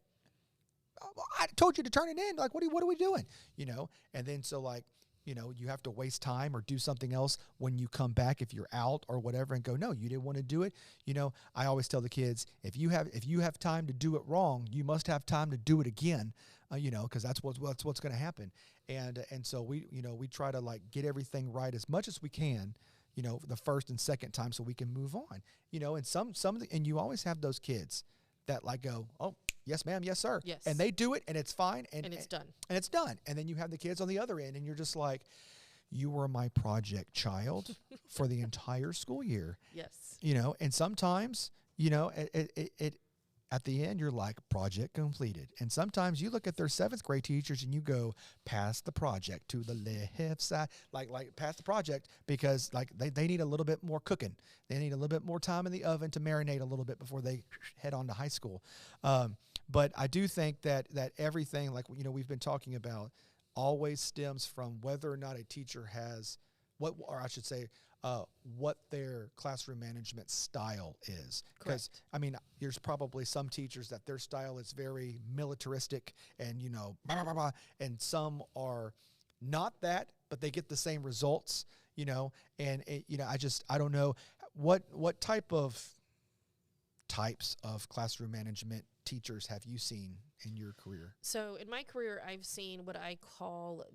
I told you to turn it in. Like, what are we doing? And then so, like, you have to waste time or do something else when you come back if you're out or whatever, and go, no, you didn't want to do it. I always tell the kids, if you have time to do it wrong, you must have time to do it again, because that's what's going to happen. And so we try to, like, get everything right as much as we can, the first and second time, so we can move on. And and you always have those kids that, like, go, oh, yes, ma'am, yes, sir. Yes. And they do it, and it's fine. And it's done. And it's done. And then you have the kids on the other end, and you're just like, you were my project child for the entire school year. Yes. And sometimes, at the end, you're like, project completed. And sometimes you look at their 7th grade teachers and you go, pass the project to the left side, like pass the project, because like they need a little bit more cooking. They need a little bit more time in the oven to marinate a little bit before they head on to high school. But I do think that everything, like, you know, we've been talking about, always stems from whether or not a teacher has what their classroom management style is. Because, I mean, there's probably some teachers that their style is very militaristic and, you know, blah, blah, blah, blah, and some are not that, but they get the same results, you know. And, you know, I don't know what types of classroom management teachers have you seen in your career? So in my career, I've seen what I call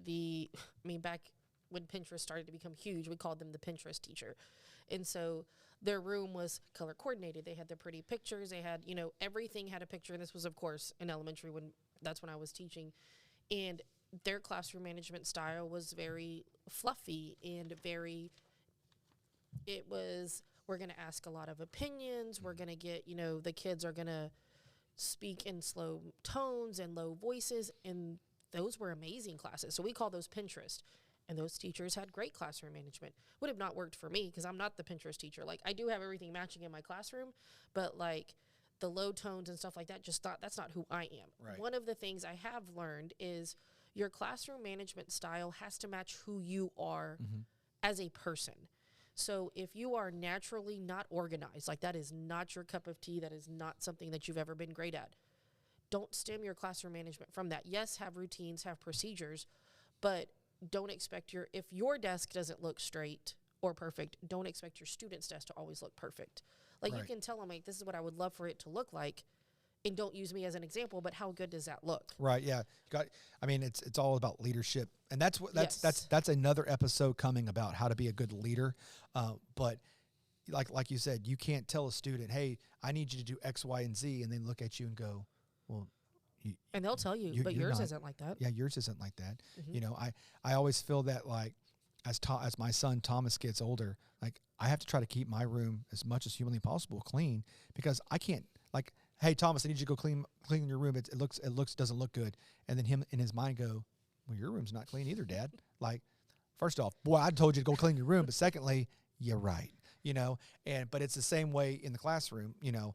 back when Pinterest started to become huge, we called them the Pinterest teacher. And so their room was color coordinated. They had the pretty pictures. They had, you know, everything had a picture. And this was, of course, in elementary that's when I was teaching. And their classroom management style was very fluffy and we're going to ask a lot of opinions. We're going to get, you know, the kids are going to speak in slow tones and low voices. And those were amazing classes. So we call those Pinterest. And those teachers had great classroom management. Would have not worked for me because I'm not the Pinterest teacher. Like, I do have everything matching in my classroom, but like the low tones and stuff like that, that's not who I am. Right. One of the things I have learned is your classroom management style has to match who you are as a person. So if you are naturally not organized, like that is not your cup of tea, that is not something that you've ever been great at, don't stem your classroom management from that. Yes, have routines, have procedures, but don't expect if your desk doesn't look straight or perfect, don't expect your student's desk to always look perfect. Like, you can tell them, like, this is what I would love for it to look like, and don't use me as an example, but how good does that look? Right. Yeah. It's all about leadership, and that's another episode coming about how to be a good leader. But like you said, you can't tell a student, hey, I need you to do X, Y, and Z, and then look at you and go, well, and they'll tell you, but yours isn't like that. Yeah, yours isn't like that. You know, I always feel that, like, as my son Thomas gets older, like, I have to try to keep my room as much as humanly possible clean, because I can't, like, hey, Thomas, I need you to go clean your room. It doesn't look good. And then him in his mind go, well, your room's not clean either, Dad. Like, first off, boy, I told you to go clean your room. But secondly, you're right, you know. But it's the same way in the classroom, you know.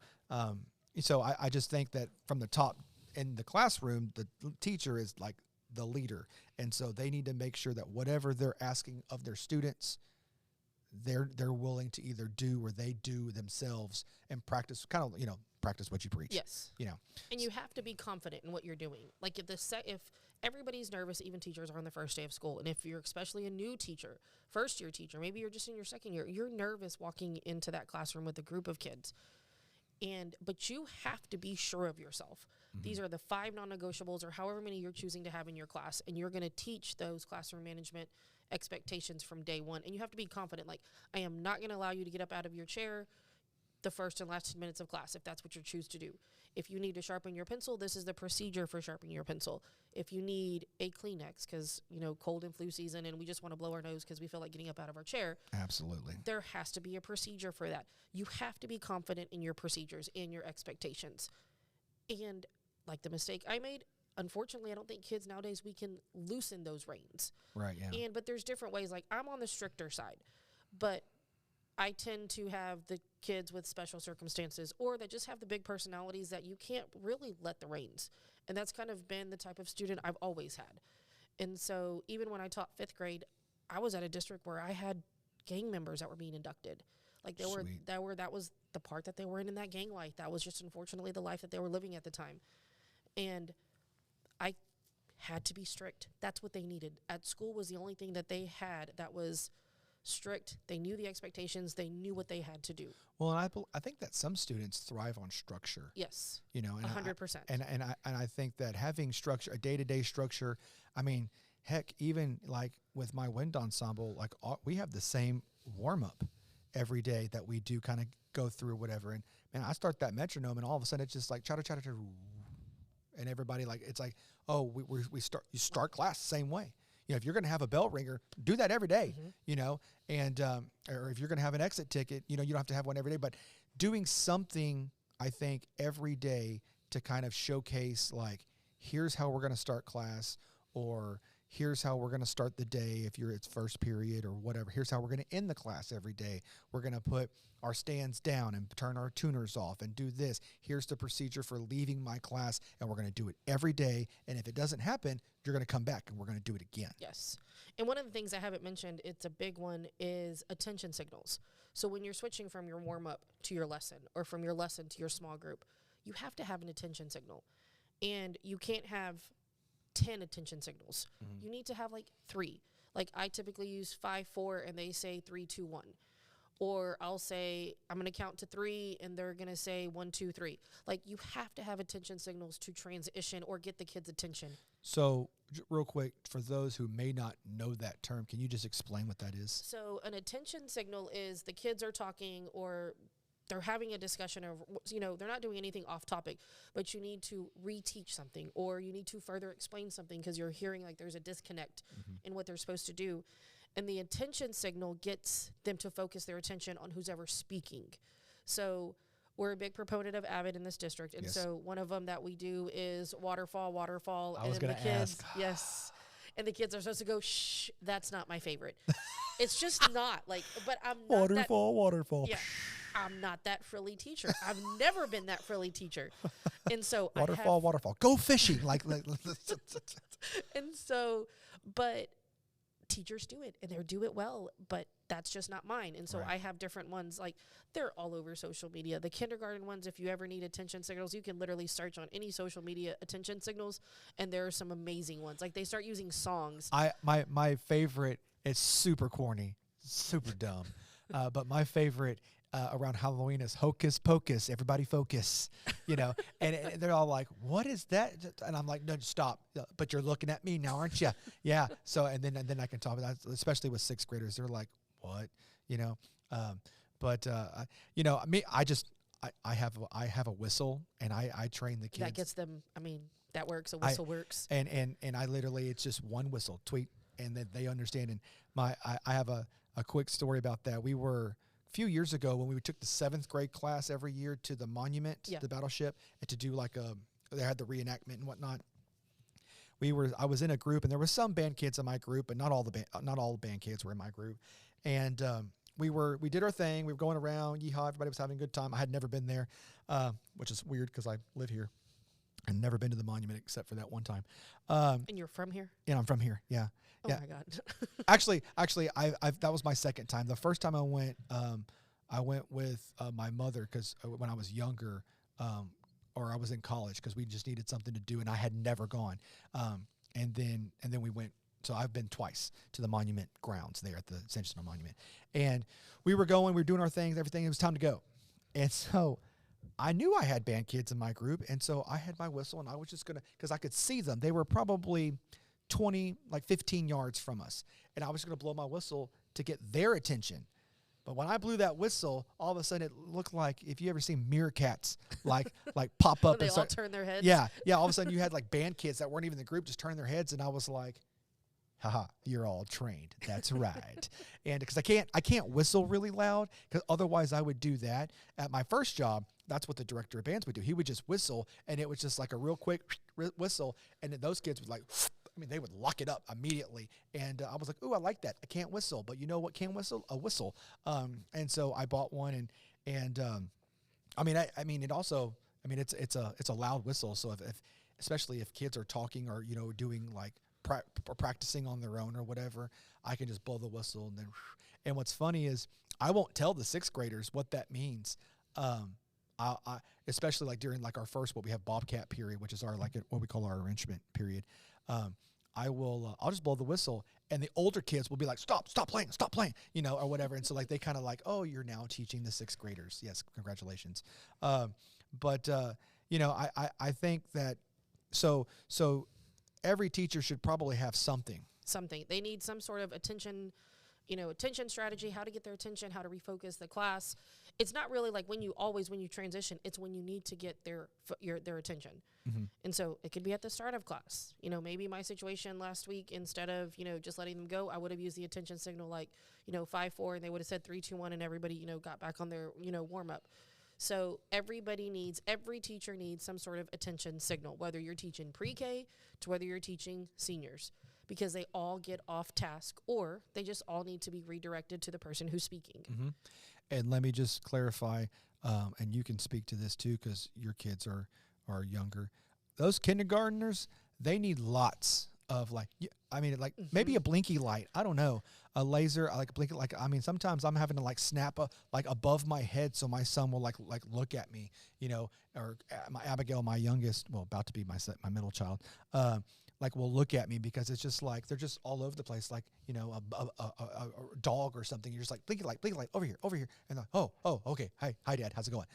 So I just think that from the top in the classroom, the teacher is like the leader. And so they need to make sure that whatever they're asking of their students, they're willing to either do or they do themselves and practice, kind of, you know, practice what you preach. Yes. You know. And you have to be confident in what you're doing. Like, if everybody's nervous, even teachers are on the first day of school, and if you're especially a new teacher, first year teacher, maybe you're just in your second year, you're nervous walking into that classroom with a group of kids. But you have to be sure of yourself. These are the 5 non-negotiables, or however many you're choosing to have in your class, and you're going to teach those classroom management expectations from day one. And you have to be confident, like, I am not going to allow you to get up out of your chair the first and last 10 minutes of class, if that's what you choose to do. If you need to sharpen your pencil, this is the procedure for sharpening your pencil. If you need a Kleenex because, you know, cold and flu season and we just want to blow our nose because we feel like getting up out of our chair. Absolutely. There has to be a procedure for that. You have to be confident in your procedures and your expectations. And like the mistake I made, unfortunately, I don't think kids nowadays, we can loosen those reins. Right, yeah. But there's different ways. Like, I'm on the stricter side, but I tend to have the kids with special circumstances or that just have the big personalities that you can't really let the reins. And that's kind of been the type of student I've always had. And so even when I taught 5th grade, I was at a district where I had gang members that were being inducted. Like, that was the part that they were in that gang life. That was just unfortunately the life that they were living at the time. And I had to be strict. That's what they needed. At school was the only thing that they had that was strict. They knew the expectations. They knew what they had to do. Well, and I think that some students thrive on structure. Yes. You know, and 100%. And I think that having structure, a day-to-day structure, I mean, heck, even like with my wind ensemble, like we have the same warm-up every day that we do, kind of go through whatever. And man, I start that metronome and all of a sudden it's just like chatter, chatter, chatter, and everybody, like, it's like, oh, you start class the same way. You know, if you're going to have a bell ringer, do that every day, you know, and or if you're going to have an exit ticket, you know, you don't have to have one every day, but doing something, I think every day to kind of showcase, like, here's how we're going to start class, or here's how we're going to start the day if you're its first period or whatever. Here's how we're going to end the class every day. We're going to put our stands down and turn our tuners off and do this. Here's the procedure for leaving my class, and we're going to do it every day. And if it doesn't happen, you're going to come back and we're going to do it again. Yes. And one of the things I haven't mentioned, it's a big one, is attention signals. So when you're switching from your warm-up to your lesson, or from your lesson to your small group, you have to have an attention signal. And you can't have 10 attention signals. You need to have like 3. Like I typically use 5, 4, and they say 3, 2, 1. Or I'll say, I'm going to count to 3, and they're going to say 1, 2, 3. Like you have to have attention signals to transition or get the kids' attention. So real quick, for those who may not know that term, can you just explain what that is? So an attention signal is the kids are talking, or they're having a discussion of, they're not doing anything off topic, but you need to reteach something, or you need to further explain something because you're hearing like there's a disconnect in what they're supposed to do. And the attention signal gets them to focus their attention on who's ever speaking. So we're a big proponent of AVID in this district. And so one of them that we do is waterfall. I was going to ask. Yes. And the kids are supposed to go, shh, that's not my favorite. It's just not like, but I'm not waterfall. Yeah. I'm not that frilly teacher. I've never been that frilly teacher. And so waterfall. Go fishing. And so, but teachers do it, and they do it well, but that's just not mine. And so I have different ones, like they're all over social media. The kindergarten ones, if you ever need attention signals, you can literally search on any social media attention signals, and there are some amazing ones. Like they start using songs. My favorite, it's super corny, super dumb, but my favorite around Halloween is Hocus Pocus, everybody focus, and they're all like, what is that? And I'm like, no, stop. But you're looking at me now, aren't you? Yeah. So, and then I can talk about that, especially with 6th graders. They're like, what? I have a whistle, and I train the kids. That gets them, that works. A whistle works. And I literally, it's just one whistle, tweet, and then they understand. And I have a quick story about that. We were, few years ago when we took the 7th grade class every year to the monument, the battleship, and to do they had the reenactment and whatnot. I was in a group, and there was some band kids in my group, but not all the band kids were in my group. And we did our thing. We were going around, yeehaw, everybody was having a good time. I had never been there, which is weird because I live here and never been to the monument except for that one time. And you're from here? Yeah, I'm from here. Yeah. Oh my God. Actually, that was my second time. The first time I went with my mother because when I was younger, or I was in college because we just needed something to do, and I had never gone. And then we went. So I've been twice to the monument grounds there at the Sentinel Monument, and we were doing our things, everything. It was time to go, and so I knew I had band kids in my group, and so I had my whistle, and I was just because I could see them. They were probably 15 yards from us. And I was going to blow my whistle to get their attention. But when I blew that whistle, all of a sudden it looked like, if you ever seen meerkats, like pop up. They all turn their heads. Yeah. All of a sudden you had like band kids that weren't even in the group just turn their heads. And I was like, haha, you're all trained. That's right. And because I can't whistle really loud, because otherwise I would do that. At my first job, that's what the director of bands would do. He would just whistle, and it was just like a real quick whistle. And then those kids would they would lock it up immediately. And I was like, ooh, I like that. I can't whistle. But you know what can whistle? A whistle. And so I bought one. And it also, it's a loud whistle. So especially if kids are talking or, doing like practicing on their own or whatever, I can just blow the whistle. And what's funny is I won't tell the 6th graders what that means. I especially like during like our first, what we have Bobcat period, which is our what we call our arrangement period. I'll just blow the whistle, and the older kids will be like, stop playing, or whatever. And so like they kind of like, oh, you're now teaching the 6th graders. Yes, congratulations. I think that so every teacher should probably have something. They need some sort of attention strategy, how to get their attention, how to refocus the class. It's not really like when you transition, it's when you need to get their attention. Mm-hmm. And so it could be at the start of class. Maybe my situation last week, instead of, just letting them go, I would have used the attention signal 5, 4, and they would have said 3, 2, 1, and everybody, got back on their, warm up. So every teacher needs some sort of attention signal, whether you're teaching pre-K to whether you're teaching seniors, because they all get off task, or they just all need to be redirected to the person who's speaking. Mm-hmm. And let me just clarify, and you can speak to this too because your kids are younger. Those kindergartners, they need lots of maybe a blinky light. I don't know, a laser, like a blinky. Like, I mean, sometimes I'm having to like snap like above my head so my son will like look at me, or my Abigail, my youngest, well, about to be my middle child, like will look at me because it's just like they're just all over the place, like a dog or something. You're just like blinky light, over here, and like, oh, okay, hi, Dad, how's it going?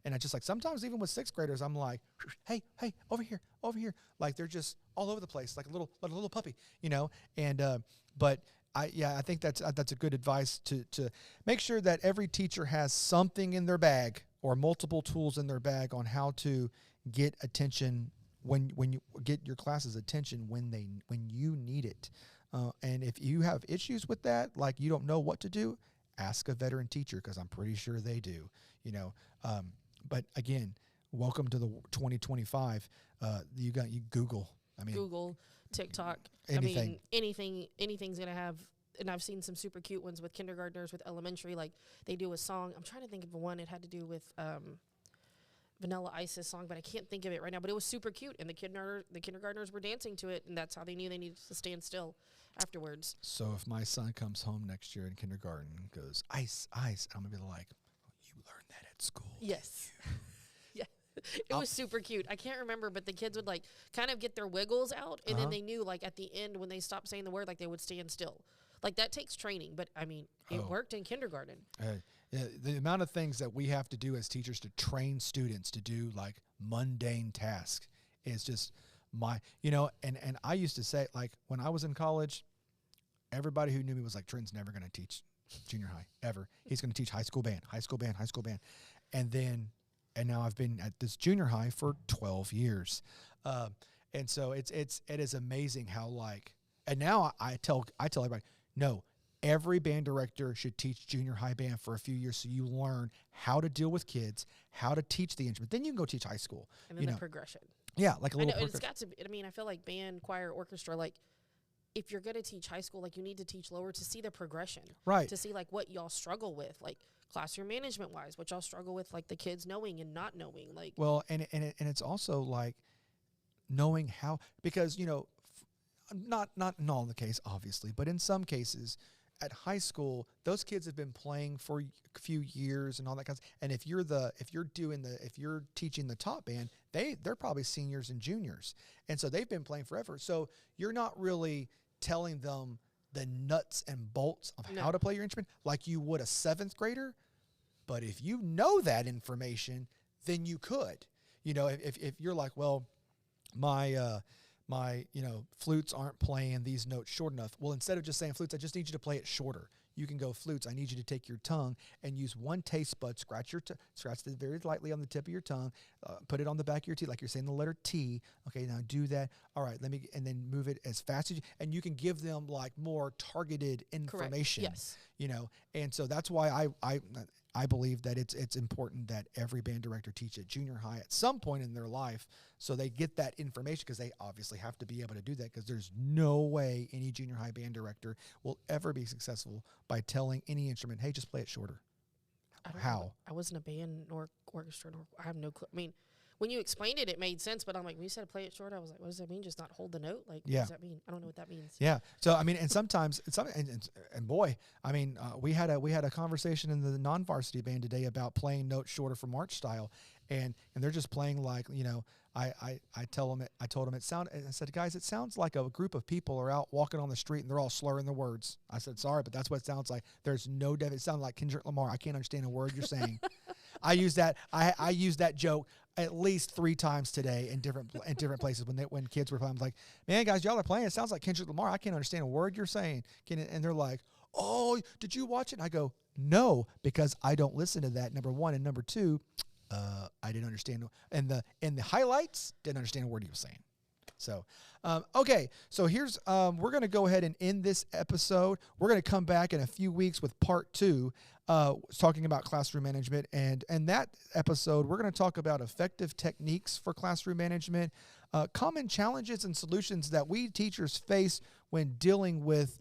And I just like sometimes even with sixth graders, I'm like, hey, over here, like they're just all over the place, like a little puppy, and but. I think that's a good advice to make sure that every teacher has something in their bag or multiple tools in their bag on how to get attention when you get your class's attention when you need it. And if you have issues with that, like you don't know what to do, ask a veteran teacher because I'm pretty sure they do. But again, welcome to the 2025. You Google. I mean, Google, TikTok, anything. Anything's gonna have. And I've seen some super cute ones with kindergartners, with elementary, like they do a song. I'm trying to think of one. It had to do with Vanilla Ice's song, but I can't think of it right now. But it was super cute, and the kindergartners were dancing to it, and that's how they knew they needed to stand still afterwards. So if my son comes home next year in kindergarten and goes, ice, ice, I'm going to be like, you learned that at school. Yes. Yeah. It was super cute. I can't remember, but the kids would like kind of get their wiggles out, and then they knew like at the end when they stopped saying the word, like they would stand still. Like that takes training, but I mean, it worked in kindergarten. The amount of things that we have to do as teachers to train students to do like mundane tasks is just and I used to say, like when I was in college, everybody who knew me was like, Trenton's never going to teach junior high ever. He's going to teach high school band. And now I've been at this junior high for 12 years. And so it is amazing how like, and now I tell everybody, no, every band director should teach junior high band for a few years so you learn how to deal with kids, how to teach the instrument. Then you can go teach high school. And then the progression. Yeah, like a little progression. It's got to be, I mean, I feel like band, choir, orchestra, like if you're going to teach high school, like you need to teach lower to see the progression. Right. To see like what y'all struggle with, like classroom management wise, what y'all struggle with, like the kids knowing and not knowing. Like, well, and it's also like knowing how, because, not in all the case, obviously, but in some cases at high school, those kids have been playing for a few years and all that kind of stuff. And if you're teaching the top band, they're probably seniors and juniors. And so they've been playing forever. So you're not really telling them the nuts and bolts of how to play your instrument like you would a seventh grader. But if you know that information, then you could, if you're like, well, my flutes aren't playing these notes short enough. Well, instead of just saying flutes, I just need you to play it shorter. You can go flutes. I need you to take your tongue and use one taste bud, scratch it very lightly on the tip of your tongue, put it on the back of your teeth like you're saying the letter T. Okay, now do that. All right, and then move it as fast as you, and you can give them like more targeted information. Correct. Yes. And so that's why I believe that it's important that every band director teach at junior high at some point in their life so they get that information, because they obviously have to be able to do that, because there's no way any junior high band director will ever be successful by telling any instrument, hey, just play it shorter. How? I wasn't a band nor orchestra, nor I have no clue. I mean, when you explained it, it made sense, but I'm like, when you said play it short, I was like, what does that mean? Just not hold the note? Like, what does that mean? I don't know what that means. Yeah. So, I mean, and sometimes, and boy, I mean, we had a conversation in the non-varsity band today about playing notes shorter for march style, and they're just playing like, I told them it sounded, and I said, guys, it sounds like a group of people are out walking on the street and they're all slurring their words. I said, sorry, but that's what it sounds like. There's no it sounds like Kendrick Lamar. I can't understand a word you're saying. I use that joke at least 3 times today in different places when kids were playing. I'm like, man, guys, y'all are playing. It sounds like Kendrick Lamar. I can't understand a word you're saying. And they're like, oh, did you watch it? And I go, no, because I don't listen to that. Number one, and number two, I didn't understand. And the highlights, didn't understand a word he was saying. So, okay. So here's, we're going to go ahead and end this episode. We're going to come back in a few weeks with part 2, talking about classroom management. And that episode, we're going to talk about effective techniques for classroom management, common challenges and solutions that we teachers face when dealing with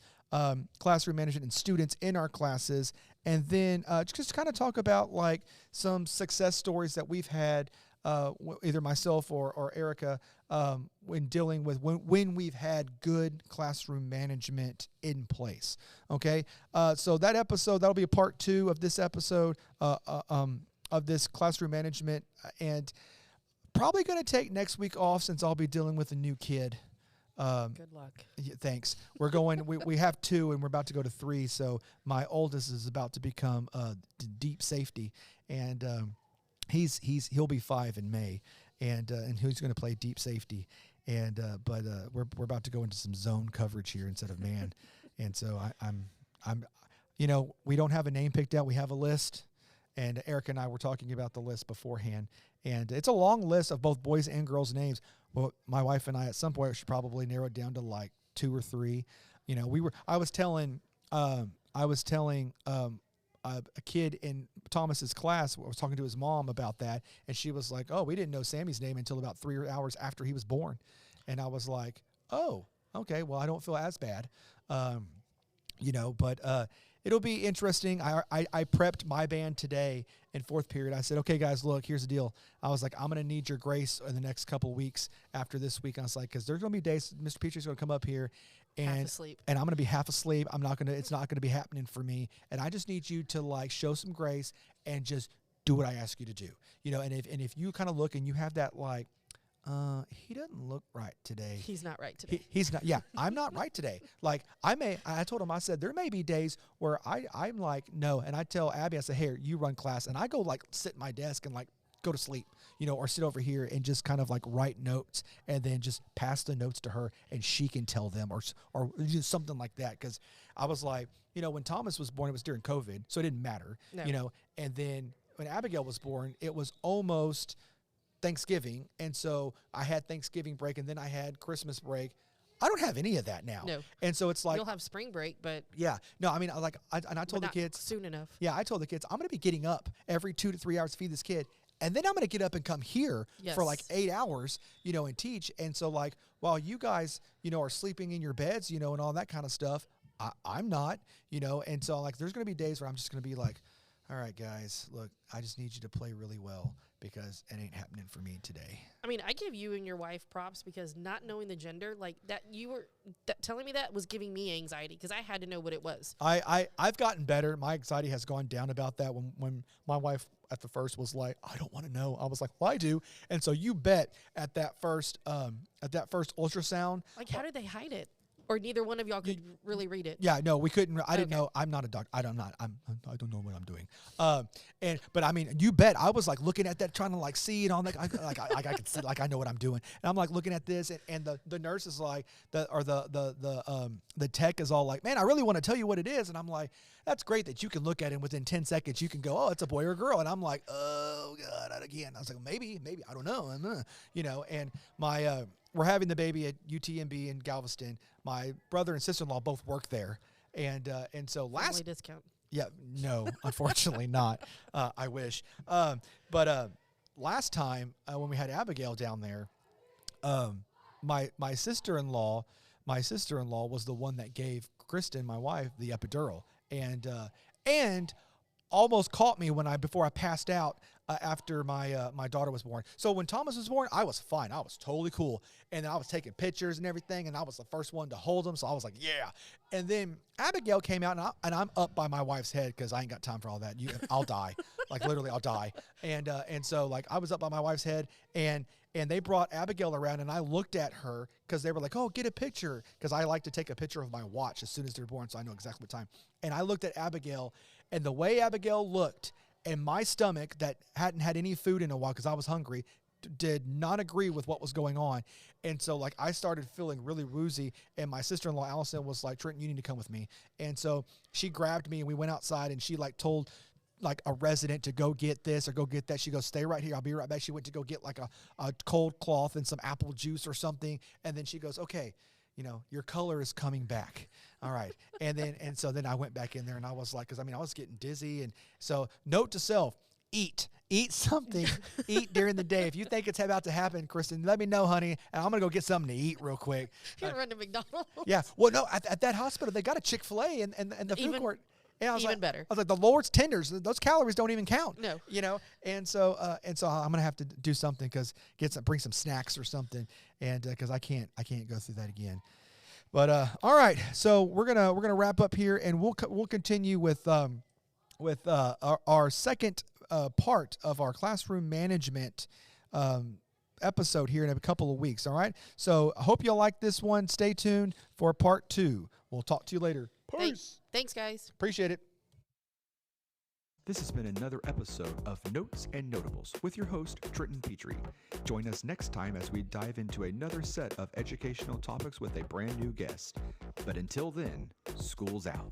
classroom management and students in our classes. And then just kind of talk about like some success stories that we've had, either myself or Erica, when dealing with when we've had good classroom management in place. Okay. So that episode, that'll be a part 2 of this episode, of this classroom management, and probably going to take next week off since I'll be dealing with a new kid. Good luck. Yeah, thanks. We're going. We have 2, and we're about to go to 3. So my oldest is about to become deep safety, and he'll be 5 in May, and he's going to play deep safety, and but we're about to go into some zone coverage here instead of man, and so I'm we don't have a name picked out. We have a list, and Eric and I were talking about the list beforehand, and it's a long list of both boys and girls' names. Well, my wife and I at some point should probably narrow it down to like 2 or 3. I was telling a kid in Thomas's class, I was talking to his mom about that, and she was like, "Oh, we didn't know Sammy's name until about 3 hours after he was born," and I was like, "Oh, okay, well, I don't feel as bad," but it'll be interesting. I prepped my band today in 4th period. I said, "Okay, guys, look, here's the deal." I was like, "I'm going to need your grace in the next couple weeks after this week." I was like, because there's going to be days Mr. Petrie's going to come up here and I'm going to be half asleep. It's not going to be happening for me. And I just need you to like show some grace and just do what I ask you to do. And if you kind of look and you have that like, he doesn't look right today. He's not right today. He's not. Yeah, I'm not right today. Like I told him, I said, there may be days where I'm like, no. And I tell Abby, I say, "Hey, you run class." And I go like sit at my desk and like go to sleep, or sit over here and just kind of like write notes and then just pass the notes to her and she can tell them or just something like that. Cause I was like, when Thomas was born, it was during COVID, so it didn't matter, No. And then when Abigail was born, it was almost Thanksgiving, and so I had Thanksgiving break, and then I had Christmas break. I don't have any of that now. No. And so it's like, You'll have spring break, but yeah, no, I mean, I told the not kids soon enough. Yeah, I told the kids I'm going to be getting up every 2 to 3 hours to feed this kid, and then I'm going to get up and come here for like 8 hours, and teach. And so like while you guys, are sleeping in your beds, and all that kind of stuff, I'm not, and so like there's going to be days where I'm just going to be like, "All right, guys, look, I just need you to play really well because it ain't happening for me today." I mean, I give you and your wife props because not knowing the gender, like that, telling me that was giving me anxiety because I had to know what it was. I've gotten better. My anxiety has gone down about that. When my wife at the first was like, "I don't want to know," I was like, "Well, I do." And so you bet at that first ultrasound. Like, how did they hide it? Or neither one of y'all could really read it. Yeah, no, we couldn't. I didn't know. I'm not a doctor. I don't know what I'm doing. But I mean, you bet. I was like looking at that, trying to like see and all that. I could see, like I know what I'm doing. And I'm like looking at this, and the nurse is like, the tech is all like, "Man, I really want to tell you what it is." And I'm like, "That's great that you can look at it and within 10 seconds you can go, oh, it's a boy or a girl." And I'm like, "Oh God, again." I was like, maybe, I don't know. And my we're having the baby at UTMB in Galveston. My brother and sister-in-law both work there, and so Family discount. Yeah, no, unfortunately not. I wish. But last time when we had Abigail down there, my sister-in-law was the one that gave Kristen, my wife, the epidural, and almost caught me before I passed out after my daughter was born. So when Thomas was born, I was fine. I was totally cool. And I was taking pictures and everything, and I was the first one to hold him, so I was like, yeah. And then Abigail came out, and I'm up by my wife's head because I ain't got time for all that. I'll die. Like, literally, I'll die. And so, like, I was up by my wife's head, and they brought Abigail around, and I looked at her because they were like, "Oh, get a picture," because I like to take a picture of my watch as soon as they're born so I know exactly what time. And I looked at Abigail, and the way Abigail looked, and my stomach that hadn't had any food in a while because I was hungry did not agree with what was going on. And so like I started feeling really woozy, and my sister-in-law Allison was like, "Trenton, you need to come with me." And so she grabbed me and we went outside, and she like told like a resident to go get this or go get that. She goes, stay right here. I'll be right back. She went to go get like a cold cloth and some apple juice or something. And then she goes, okay, your color is coming back. All right. And so then I went back in there and I was like, cause I was getting dizzy. And so note to self, eat something, eat during the day. If you think it's about to happen, Kristen, let me know, honey. And I'm going to go get something to eat real quick. You're going to run to McDonald's. Yeah. Well, no, at that hospital, they got a Chick-fil-A and the food court. And I was even like, better. I was like, the Lord's tenders, those calories don't even count. No. And so I'm going to have to do something bring some snacks or something. And cause I can't go through that again. But, all right. So we're going to wrap up here and we'll continue with our second part of our classroom management episode here in a couple of weeks. All right. So I hope y'all like this one. Stay tuned for part 2. We'll talk to you later. Peace. Thanks, guys. Appreciate it. This has been another episode of Notes and Notables with your host, Trenton Petrie. Join us next time as we dive into another set of educational topics with a brand new guest. But until then, school's out.